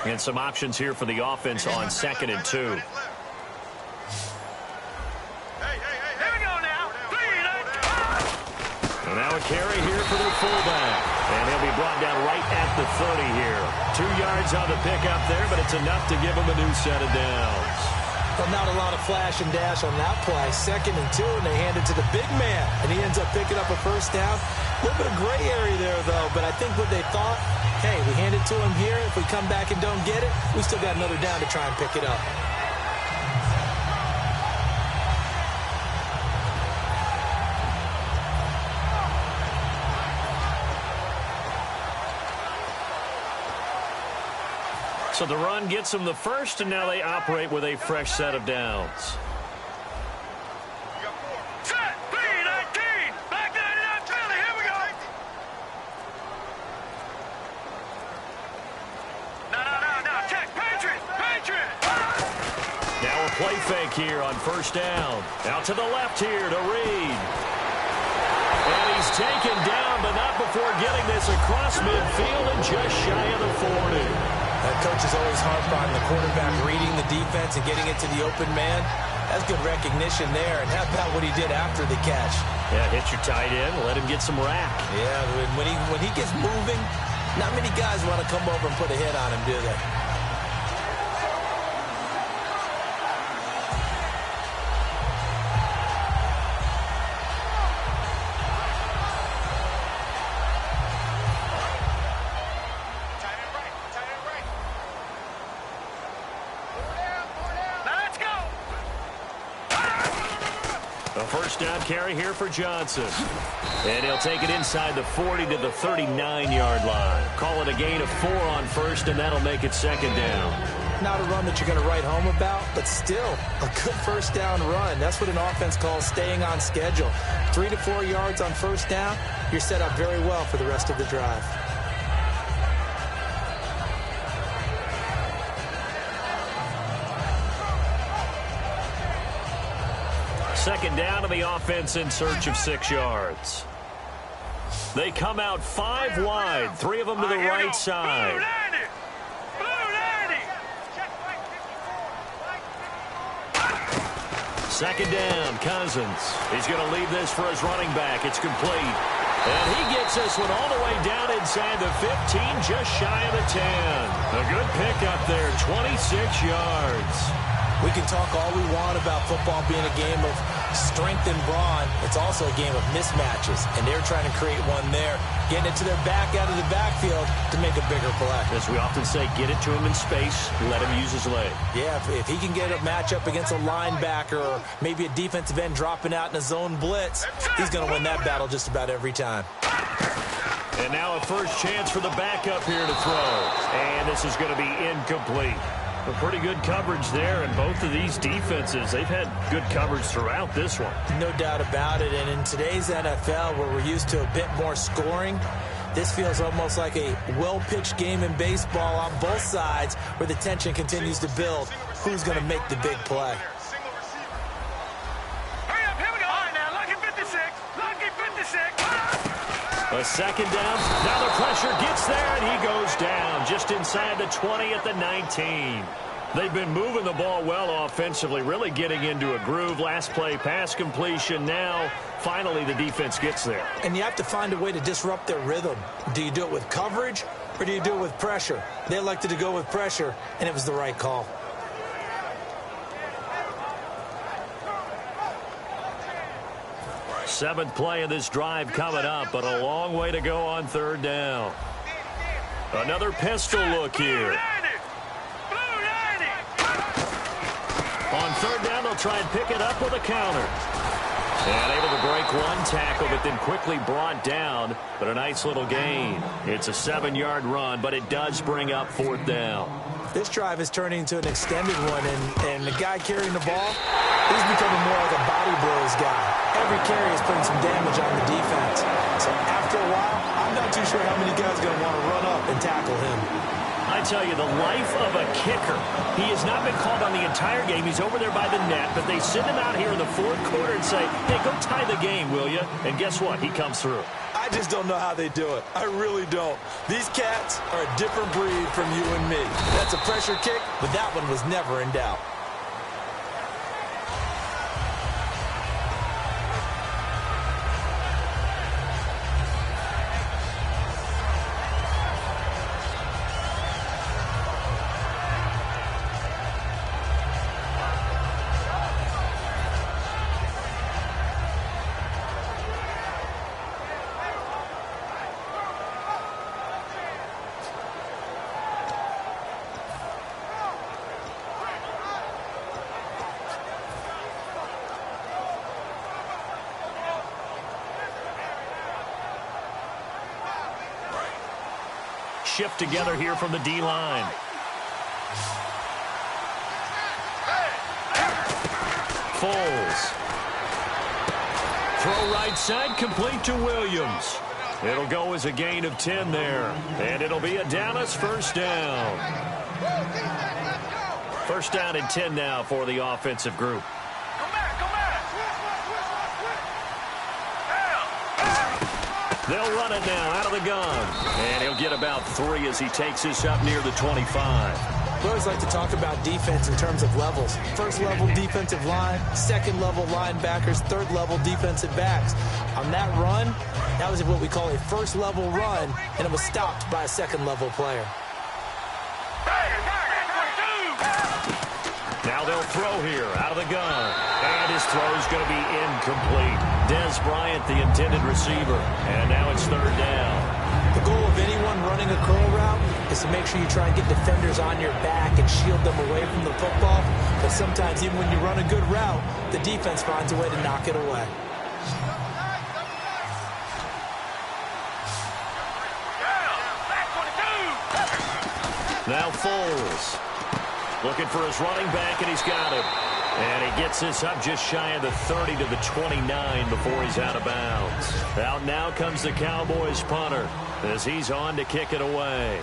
[SPEAKER 3] And some options here for the offense on 2nd and 2. And now a carry here for their fullback. And he'll be brought down right at the 30 here. 2 yards on the pickup there, but it's enough to give him a new set of downs.
[SPEAKER 4] Well, not a lot of flash and dash on that play. 2nd and 2, and they hand it to the big man. And he ends up picking up a first down. A little bit of gray area there, though. But I think what they thought, hey, we hand it to him here. If we come back and don't get it, we still got another down to try and pick it up.
[SPEAKER 3] So the run gets them the first, and now they operate with a fresh set of downs.
[SPEAKER 5] Set, B-19, back 99 Philly, here we go. No, check, Patriot.
[SPEAKER 3] Now a play fake here on 1st down. Out to the left here to Reed. And he's taken down, but not before getting this across midfield and just shy of the 40.
[SPEAKER 4] Coach is always harped on the quarterback reading the defense and getting it to the open man. That's good recognition there. And how about what he did after the catch?
[SPEAKER 3] Yeah, hit your tight end, let him get some rack.
[SPEAKER 4] Yeah, when he gets moving, not many guys want to come over and put a hit on him, do they?
[SPEAKER 3] A first down carry here for Johnson. And he'll take it inside the 40 to the 39-yard line. Call it a gain of 4 on first, and that'll make it second down.
[SPEAKER 4] Not a run that you're going to write home about, but still a good first down run. That's what an offense calls staying on schedule. 3 to 4 yards on first down, you're set up very well for the rest of the drive.
[SPEAKER 3] Second down to the offense in search of 6 yards. They come out 5 wide, 3 of them to the right side. Second down, Cousins. He's going to leave this for his running back. It's complete. And he gets this one all the way down inside the 15, just shy of the 10. A good pickup there, 26 yards.
[SPEAKER 4] We can talk all we want about football being a game of strength and brawn. It's also a game of mismatches, and they're trying to create one there, getting it to their back out of the backfield to make a bigger play.
[SPEAKER 3] As we often say, get it to him in space, let him use his leg.
[SPEAKER 4] Yeah, if he can get a matchup against a linebacker or maybe a defensive end dropping out in a zone blitz, he's going to win that battle just about every time.
[SPEAKER 3] And now a first chance for the backup here to throw. And this is going to be incomplete. A pretty good coverage there, and both of these defenses, they've had good coverage throughout this one.
[SPEAKER 4] No doubt about it, and in today's NFL, where we're used to a bit more scoring, this feels almost like a well-pitched game in baseball on both sides, where the tension continues to build. Who's going to make the big play?
[SPEAKER 5] Hurry up, here we go. All right, now, lucky 56. Lucky 56.
[SPEAKER 3] A second down. Now the pressure gets there, and he goes down just inside the 20 at the 19. They've been moving the ball well offensively, really getting into a groove. Last play, pass completion. Now, finally, the defense gets there.
[SPEAKER 4] And you have to find a way to disrupt their rhythm. Do you do it with coverage, or do you do it with pressure? They elected to go with pressure, and it was the right call.
[SPEAKER 3] Seventh play of this drive coming up, but a long way to go on third down. Another pistol look here. On third down, they'll try and pick it up with a counter. And able to break one tackle, but then quickly brought down. But a nice little gain. It's a 7-yard run, but it does bring up fourth down.
[SPEAKER 4] This drive is turning into an extended one, and the guy carrying the ball, he's becoming more like a body blows guy. Every carry is putting some damage on the defense. So after a while, I'm not too sure how many guys are going to want to run up and tackle him.
[SPEAKER 3] I tell you, the life of a kicker. He has not been called on the entire game. He's over there by the net, but they send him out here in the fourth quarter and say, hey, go tie the game, will you? And guess what? He comes through.
[SPEAKER 4] I just don't know how they do it. I really don't. These cats are a different breed from you and me. That's a pressure kick, but that one was never in doubt.
[SPEAKER 3] Shift together here from the D-line. Foles. Throw right side, complete to Williams. It'll go as a gain of 10 there. And it'll be a Dallas first down. First down and 10 now for the offensive group. They'll run it now out of the gun. And he'll get about 3 as he takes this up near the 25.
[SPEAKER 4] We always like to talk about defense in terms of levels. First level defensive line, second level linebackers, third level defensive backs. On that run, that was what we call a first level run, and it was stopped by a second level player.
[SPEAKER 3] Now they'll throw here out of the gun. And his throw is going to be incomplete. Dez Bryant, the intended receiver. And now it's third down.
[SPEAKER 4] The goal of anyone running a curl route is to make sure you try and get defenders on your back and shield them away from the football. But sometimes, even when you run a good route, the defense finds a way to knock it away.
[SPEAKER 3] Now Foles looking for his running back, and he's got him. And he gets this up just shy of the 30 to the 29 before he's out of bounds. Out now comes the Cowboys punter as he's on to kick it away.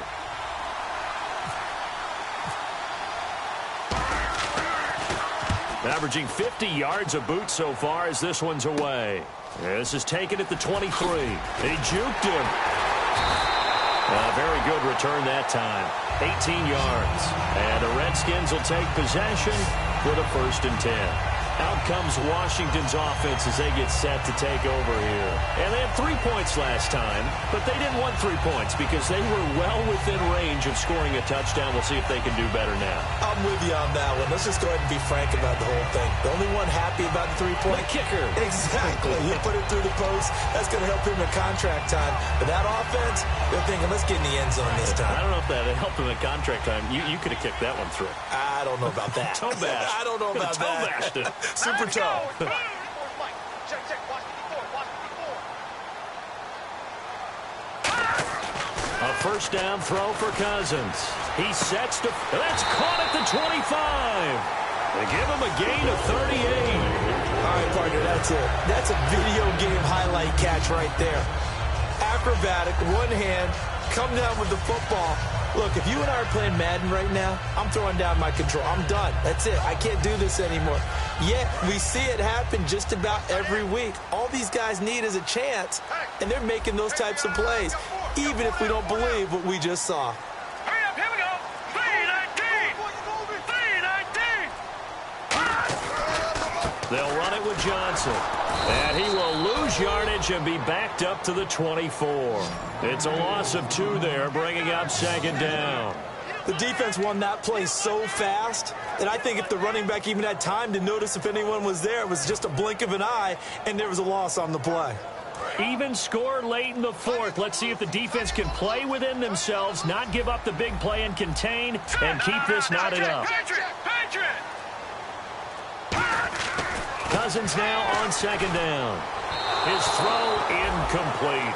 [SPEAKER 3] Averaging 50 yards a boot so far as this one's away. This is taken at the 23. He juked him. A very good return that time. 18 yards. And the Redskins will take possession with a 1st and 10. Out comes Washington's offense as they get set to take over here. And they had 3 points last time, but they didn't want 3 points because they were well within range of scoring a touchdown. We'll see if they can do better now.
[SPEAKER 4] I'm with you on that one. Let's just go ahead and be frank about the whole thing. The only one happy about the 3-point
[SPEAKER 3] kicker.
[SPEAKER 4] Exactly. You put it through the post. That's going to help him in contract time. But that offense, they're thinking, let's get in the end zone this time.
[SPEAKER 3] I don't know if that helped him in contract time. You could have kicked that one through.
[SPEAKER 4] I don't know about that.
[SPEAKER 3] Toe bash.
[SPEAKER 4] I don't know about
[SPEAKER 3] toe
[SPEAKER 4] that.
[SPEAKER 3] Bashed it.
[SPEAKER 4] Super toe.
[SPEAKER 3] A 1st down throw for Cousins. He sets to... That's caught at the 25. They give him a gain of 38.
[SPEAKER 4] All right, partner, that's it. That's a video game highlight catch right there. Acrobatic, one hand, come down with the football. Look, if you and I are playing Madden right now, I'm throwing down my control. I'm done. That's it. I can't do this anymore. Yet, we see it happen just about every week. All these guys need is a chance, and they're making those types of plays, even if we don't believe what we just saw.
[SPEAKER 5] Hurry up, here we go. 3-19.
[SPEAKER 3] They'll run it with Johnson. And he will lose yardage and be backed up to the 24. It's a loss of 2 there, bringing up 2nd down.
[SPEAKER 4] The defense won that play so fast that I think if the running back even had time to notice if anyone was there, it was just a blink of an eye, and there was a loss on the play.
[SPEAKER 3] Even score late in the 4th. Let's see if the defense can play within themselves, not give up the big play and contain, and keep this knotted up.
[SPEAKER 5] Patriot!
[SPEAKER 3] Cousins now on 2nd down. His throw incomplete.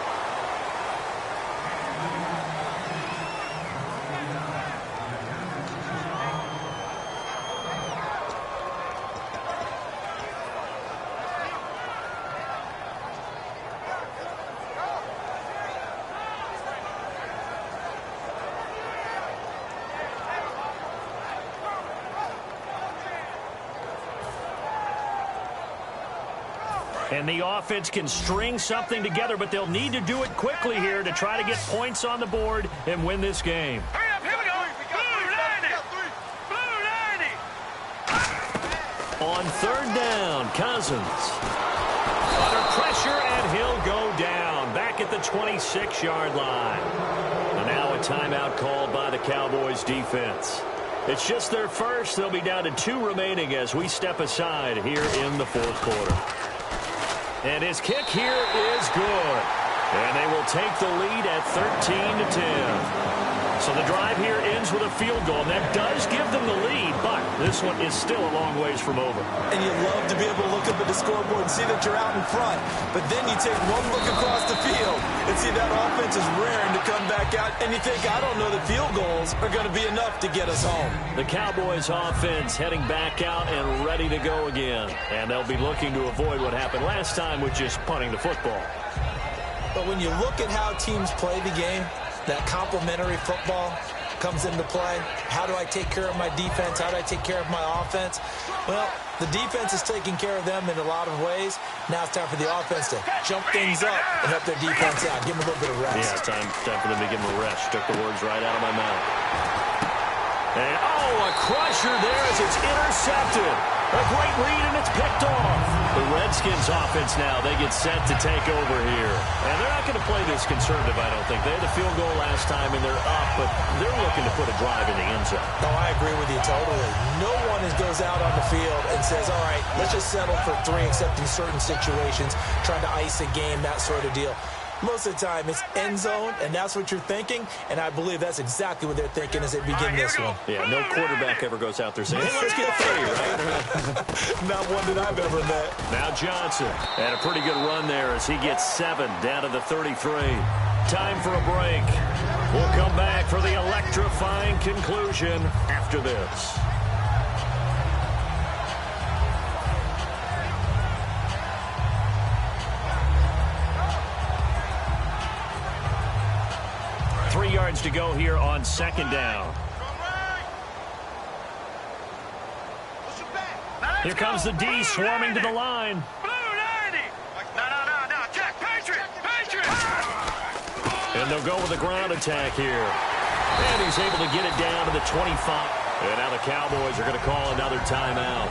[SPEAKER 3] And the offense can string something together, but they'll need to do it quickly here to try to get points on the board and win this game.
[SPEAKER 5] Hurry up, here we go. Blue 90.
[SPEAKER 3] On 3rd down, Cousins. Under pressure, and he'll go down. Back at the 26-yard line. And now a timeout called by the Cowboys defense. It's just their first. They'll be down to 2 remaining as we step aside here in the 4th quarter. And his kick here is good. And they will take the lead at 13-10. So the drive here ends with a field goal. And that does give them the lead, but this one is still a long ways from over.
[SPEAKER 4] And you love to be able to look up at the scoreboard and see that you're out in front. But then you take one look across the field and see that offense is raring to come back out. And you think, I don't know that field goals are going to be enough to get us home.
[SPEAKER 3] The Cowboys offense heading back out and ready to go again. And they'll be looking to avoid what happened last time with just punting the football.
[SPEAKER 4] But when you look at how teams play the game, that complementary football comes into play. How do I take care of my defense? How do I take care of my offense? Well, the defense is taking care of them in a lot of ways. Now it's time for the offense to jump things up and help their defense out. Give them a little bit of rest.
[SPEAKER 3] Yeah, time for them to give them a rest. Took the words right out of my mouth. And, a crusher there as it's intercepted. A great read, and it's picked off. The Redskins offense now, they get set to take over here. And they're not going to play this conservative, I don't think. They had the field goal last time, and they're up, but they're looking to put a drive in the end zone.
[SPEAKER 4] No, I agree with you totally. No one goes out on the field and says, all right, let's just settle for 3, except in certain situations, trying to ice a game, that sort of deal. Most of the time, it's end zone, and that's what you're thinking, and I believe that's exactly what they're thinking as they begin this one.
[SPEAKER 3] Yeah, no quarterback ever goes out there saying, hey, let's get 3, right?
[SPEAKER 4] Not one that I've ever met.
[SPEAKER 3] Now Johnson, and a pretty good run there as he gets 7 down to the 33. Time for a break. We'll come back for the electrifying conclusion after this. To go here on second down. Here comes the D swarming to the line. And they'll go with a ground attack here. And he's able to get it down to the 25. And now the Cowboys are going to call another timeout.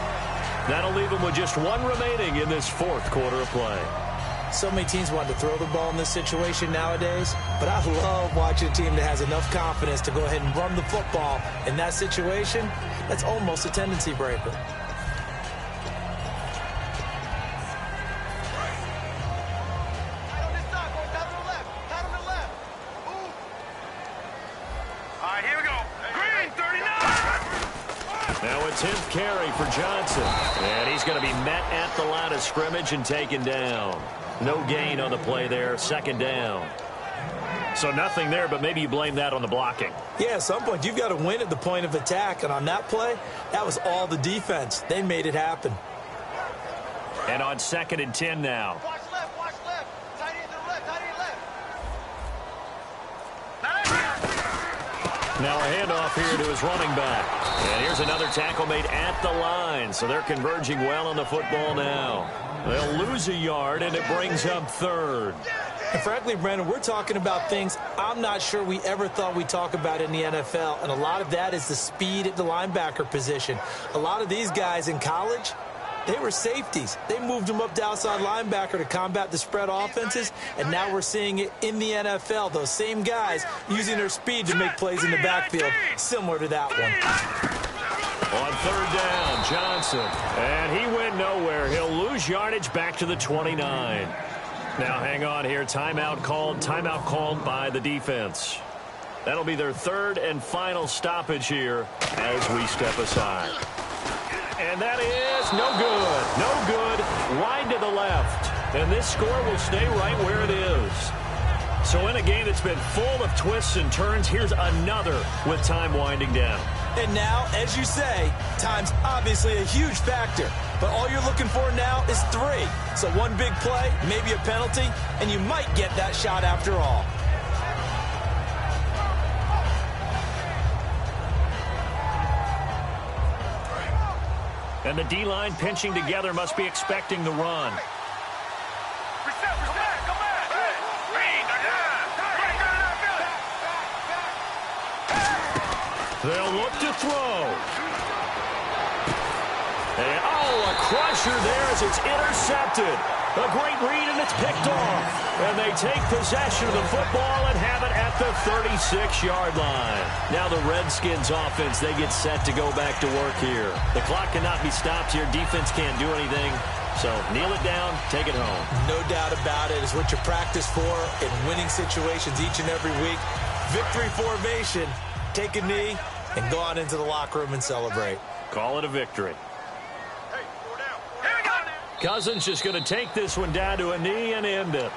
[SPEAKER 3] That'll leave them with just 1 remaining in this 4th quarter of play.
[SPEAKER 4] So many teams want to throw the ball in this situation nowadays, but I love watching a team that has enough confidence to go ahead and run the football in that situation. That's almost a tendency breaker.
[SPEAKER 5] All right, here we go. Green, 39.
[SPEAKER 3] Now a 10th carry for Johnson. And he's going to be met at the line of scrimmage and taken down. No gain on the play there, 2nd down. So nothing there, but maybe you blame that on the blocking.
[SPEAKER 4] Yeah, at some point, you've got to win at the point of attack. And on that play, that was all the defense. They made it happen.
[SPEAKER 3] And on 2nd and 10 now.
[SPEAKER 5] Watch left, watch left. Tight end to the left, tight end left.
[SPEAKER 3] Now a handoff here to his running back. And here's another tackle made at the line. So they're converging well on the football now. They'll lose a yard, and it brings up 3rd.
[SPEAKER 4] And frankly, Brandon, we're talking about things I'm not sure we ever thought we'd talk about in the NFL, and a lot of that is the speed at the linebacker position. A lot of these guys in college, they were safeties. They moved them up to outside linebacker to combat the spread offenses, and now we're seeing it in the NFL. Those same guys using their speed to make plays in the backfield, similar to that one.
[SPEAKER 3] On 3rd down, Johnson. And he went nowhere. He'll lose yardage back to the 29. Now hang on here. Timeout called by the defense. That'll be their 3rd and final stoppage here as we step aside. And that is no good. No good. Wide to the left. And this score will stay right where it is. So in a game that's been full of twists and turns, here's another with time winding down.
[SPEAKER 4] And now, as you say, time's obviously a huge factor. But all you're looking for now is 3. So one big play, maybe a penalty, and you might get that shot after all.
[SPEAKER 3] And the D-line pinching together must be expecting the run. They'll look to throw. And, a crusher there as it's intercepted. A great read, and it's picked off. And they take possession of the football and have it at the 36-yard line. Now the Redskins offense, they get set to go back to work here. The clock cannot be stopped here. Defense can't do anything. So kneel it down, take it home.
[SPEAKER 4] No doubt about it. It's what you practice for in winning situations each and every week. Victory formation. Take a knee and go on into the locker room and celebrate.
[SPEAKER 3] Call it a victory. Cousins just going to take this one down to a knee and end it.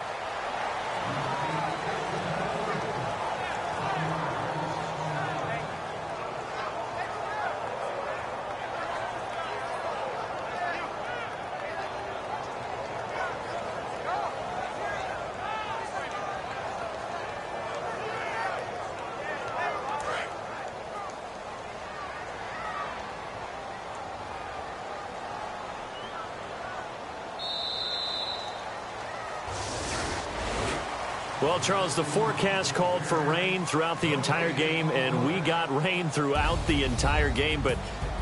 [SPEAKER 3] Well, Charles, the forecast called for rain throughout the entire game, and we got rain throughout the entire game. But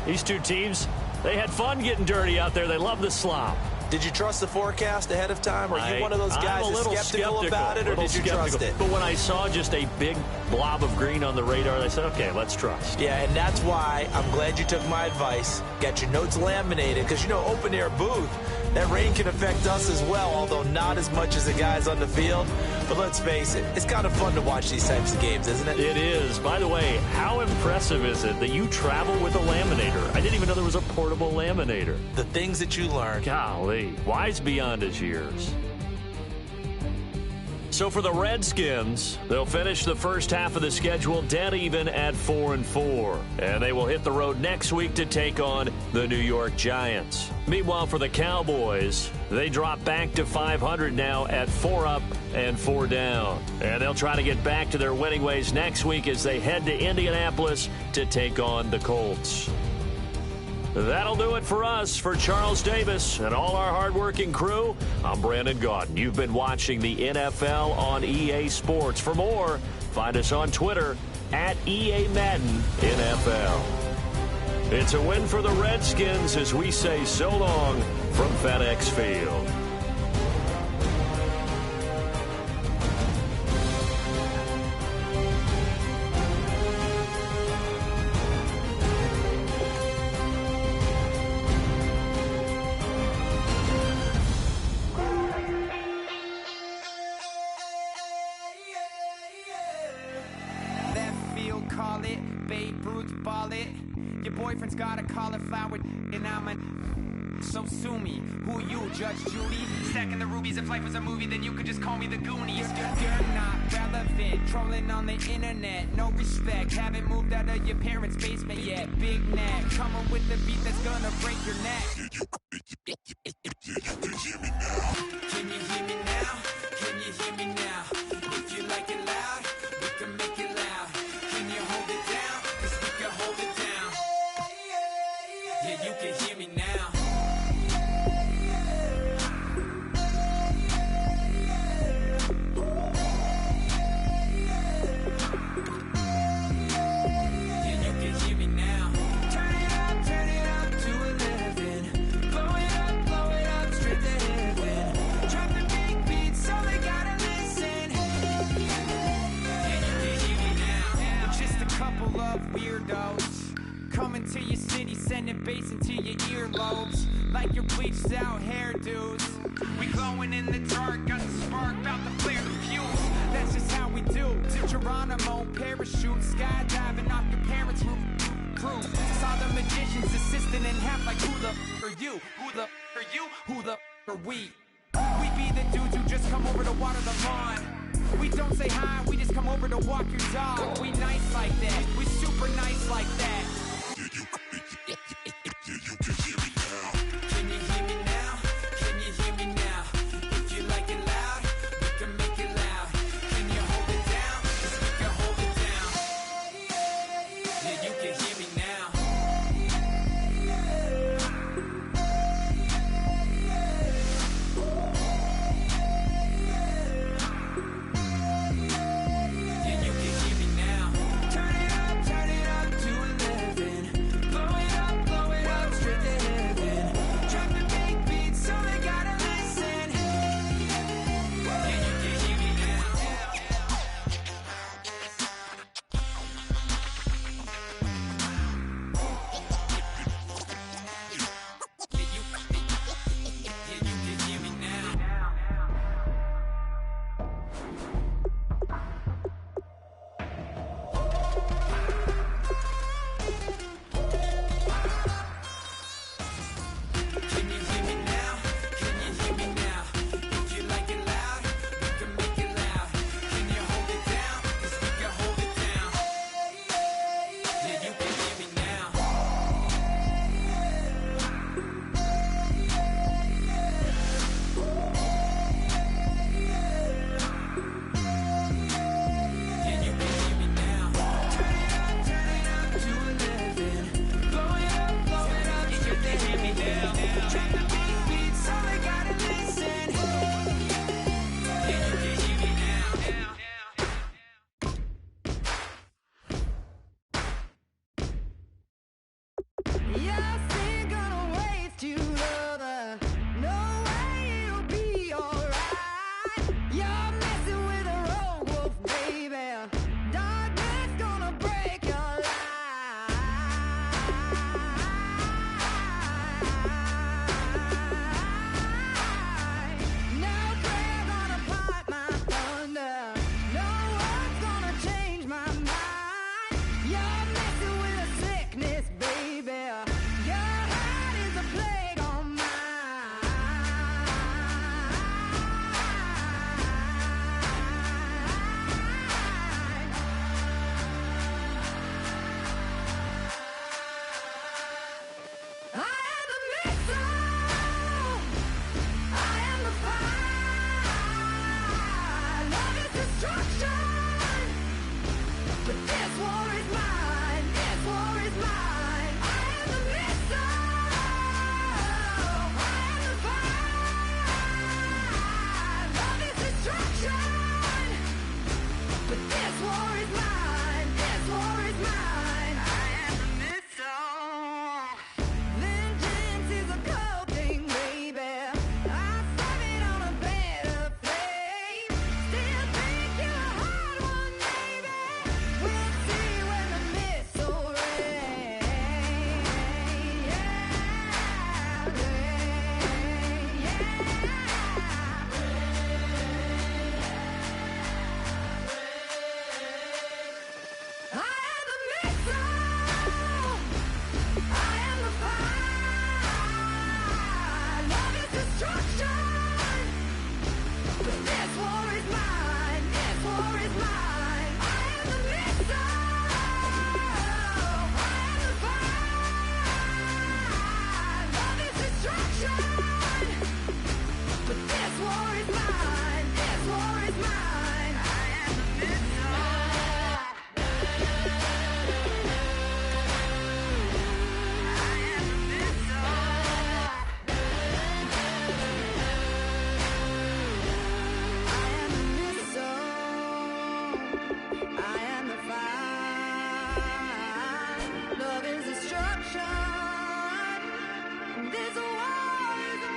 [SPEAKER 3] these two teams, they had fun getting dirty out there. They love the slop.
[SPEAKER 4] Did you trust the forecast ahead of time? Are you one of those guys that's skeptical about it, or did you trust it?
[SPEAKER 3] But when I saw just a big blob of green on the radar, I said, okay, let's trust.
[SPEAKER 4] Yeah, and that's why I'm glad you took my advice. Got your notes laminated, because, you know, open-air booth, that rain can affect us as well, although not as much as the guys on the field. But let's face it, it's kind of fun to watch these types of games, isn't it?
[SPEAKER 3] It is. By the way, how impressive is it that you travel with a laminator? I didn't even know there was a portable laminator.
[SPEAKER 4] The things that you learn.
[SPEAKER 3] Golly, wise beyond his years. So for the Redskins, they'll finish the first half of the schedule dead even at 4-4. And they will hit the road next week to take on the New York Giants. Meanwhile, for the Cowboys, they drop back to 500 now at 4 up and 4 down. And they'll try to get back to their winning ways next week as they head to Indianapolis to take on the Colts. That'll do it for us. For Charles Davis and all our hardworking crew, I'm Brandon Gaudin. You've been watching the NFL on EA Sports. For more, find us on Twitter at EA Madden NFL. It's a win for the Redskins as we say so long from FedEx Field.
[SPEAKER 6] Call it, Babe Ruth ball it. Your boyfriend's got a cauliflower and I'm a... So sue me, who you, Judge Judy? Stacking the rubies, if life was a movie, then you could just call me the Goonies. You're not relevant, trolling on the internet, no respect. Haven't moved out of your parents' basement yet. Big neck, coming with the beat that's gonna break your neck. Can you hear me now? Can you hear me now? If you like it loud, we can make it loud. Can you hold it down? 'Cause we can hold it down. Yeah, you can hear me now. Yeah, you can hear me now. Turn it up to 11. Blow it up, straight to heaven. Drop the big beats, so they gotta listen. Yeah, you can hear me now. We're just a couple of weirdos coming to your city, sending bass into your earlobes like your bleached out hairdos. We glowing in the dark, got the spark, about to flare the fuse. That's just how we do. To Geronimo, parachute, skydiving off your parents' roof. Crew, saw the magician's assistant in half like who the are you? Who the are you? Who the are we? We be the dudes who just come over to water the lawn. We don't say hi, we just come over to walk your dog. We nice like that, we super nice like that. Can you hear me now? Can you hear me now? If you like it loud, we can make it loud. Can you hold it down? 'Cause we can hold it down. Yeah, you can hear me now. Yeah, you can hear me now. Turn it up to 11. I am the fire. Love is destruction. This war is mine.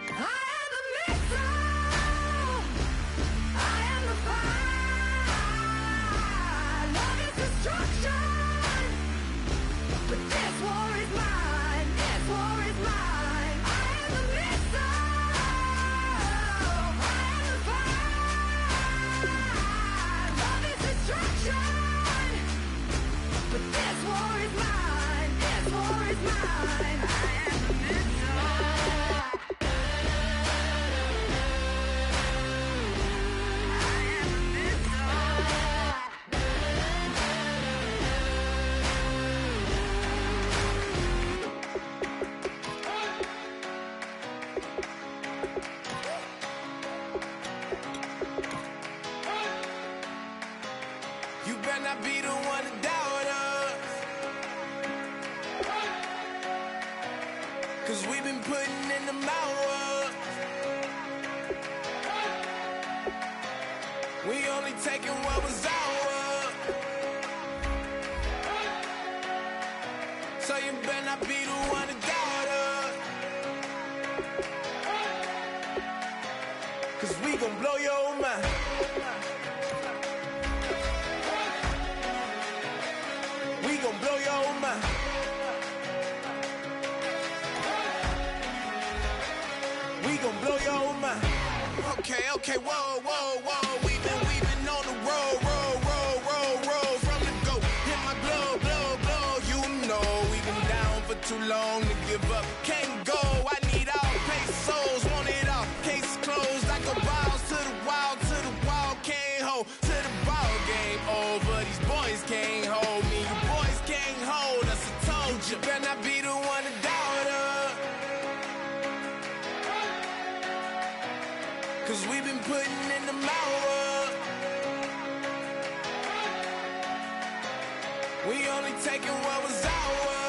[SPEAKER 6] I am the missile. I am the fire. Love is destruction. But this war is mine. This war is mine. I am the missile. I am the fire. Love is destruction. But this war is mine. This war is mine. I am the missile. I am the
[SPEAKER 7] You better not be the one to doubt us. 'Cause we've been putting in the hours. We only taking what was ours. So you better not be the one to doubt us. 'Cause we gon' blow your mind. We gon' blow your mind. We gon' blow your mind. Okay, whoa. We've been on the road. From the go. Hit my blow. You know we've been down for too long to give up. Can't go. I need all pesos. Want it all. Case closed. I go balls to the wall. Can't hold to the ball game over. These boys can't hold me. You boys can't hold us. I told you. Better not be the one to doubt us. 'Cause we've been putting in the hours. We only taking what was ours.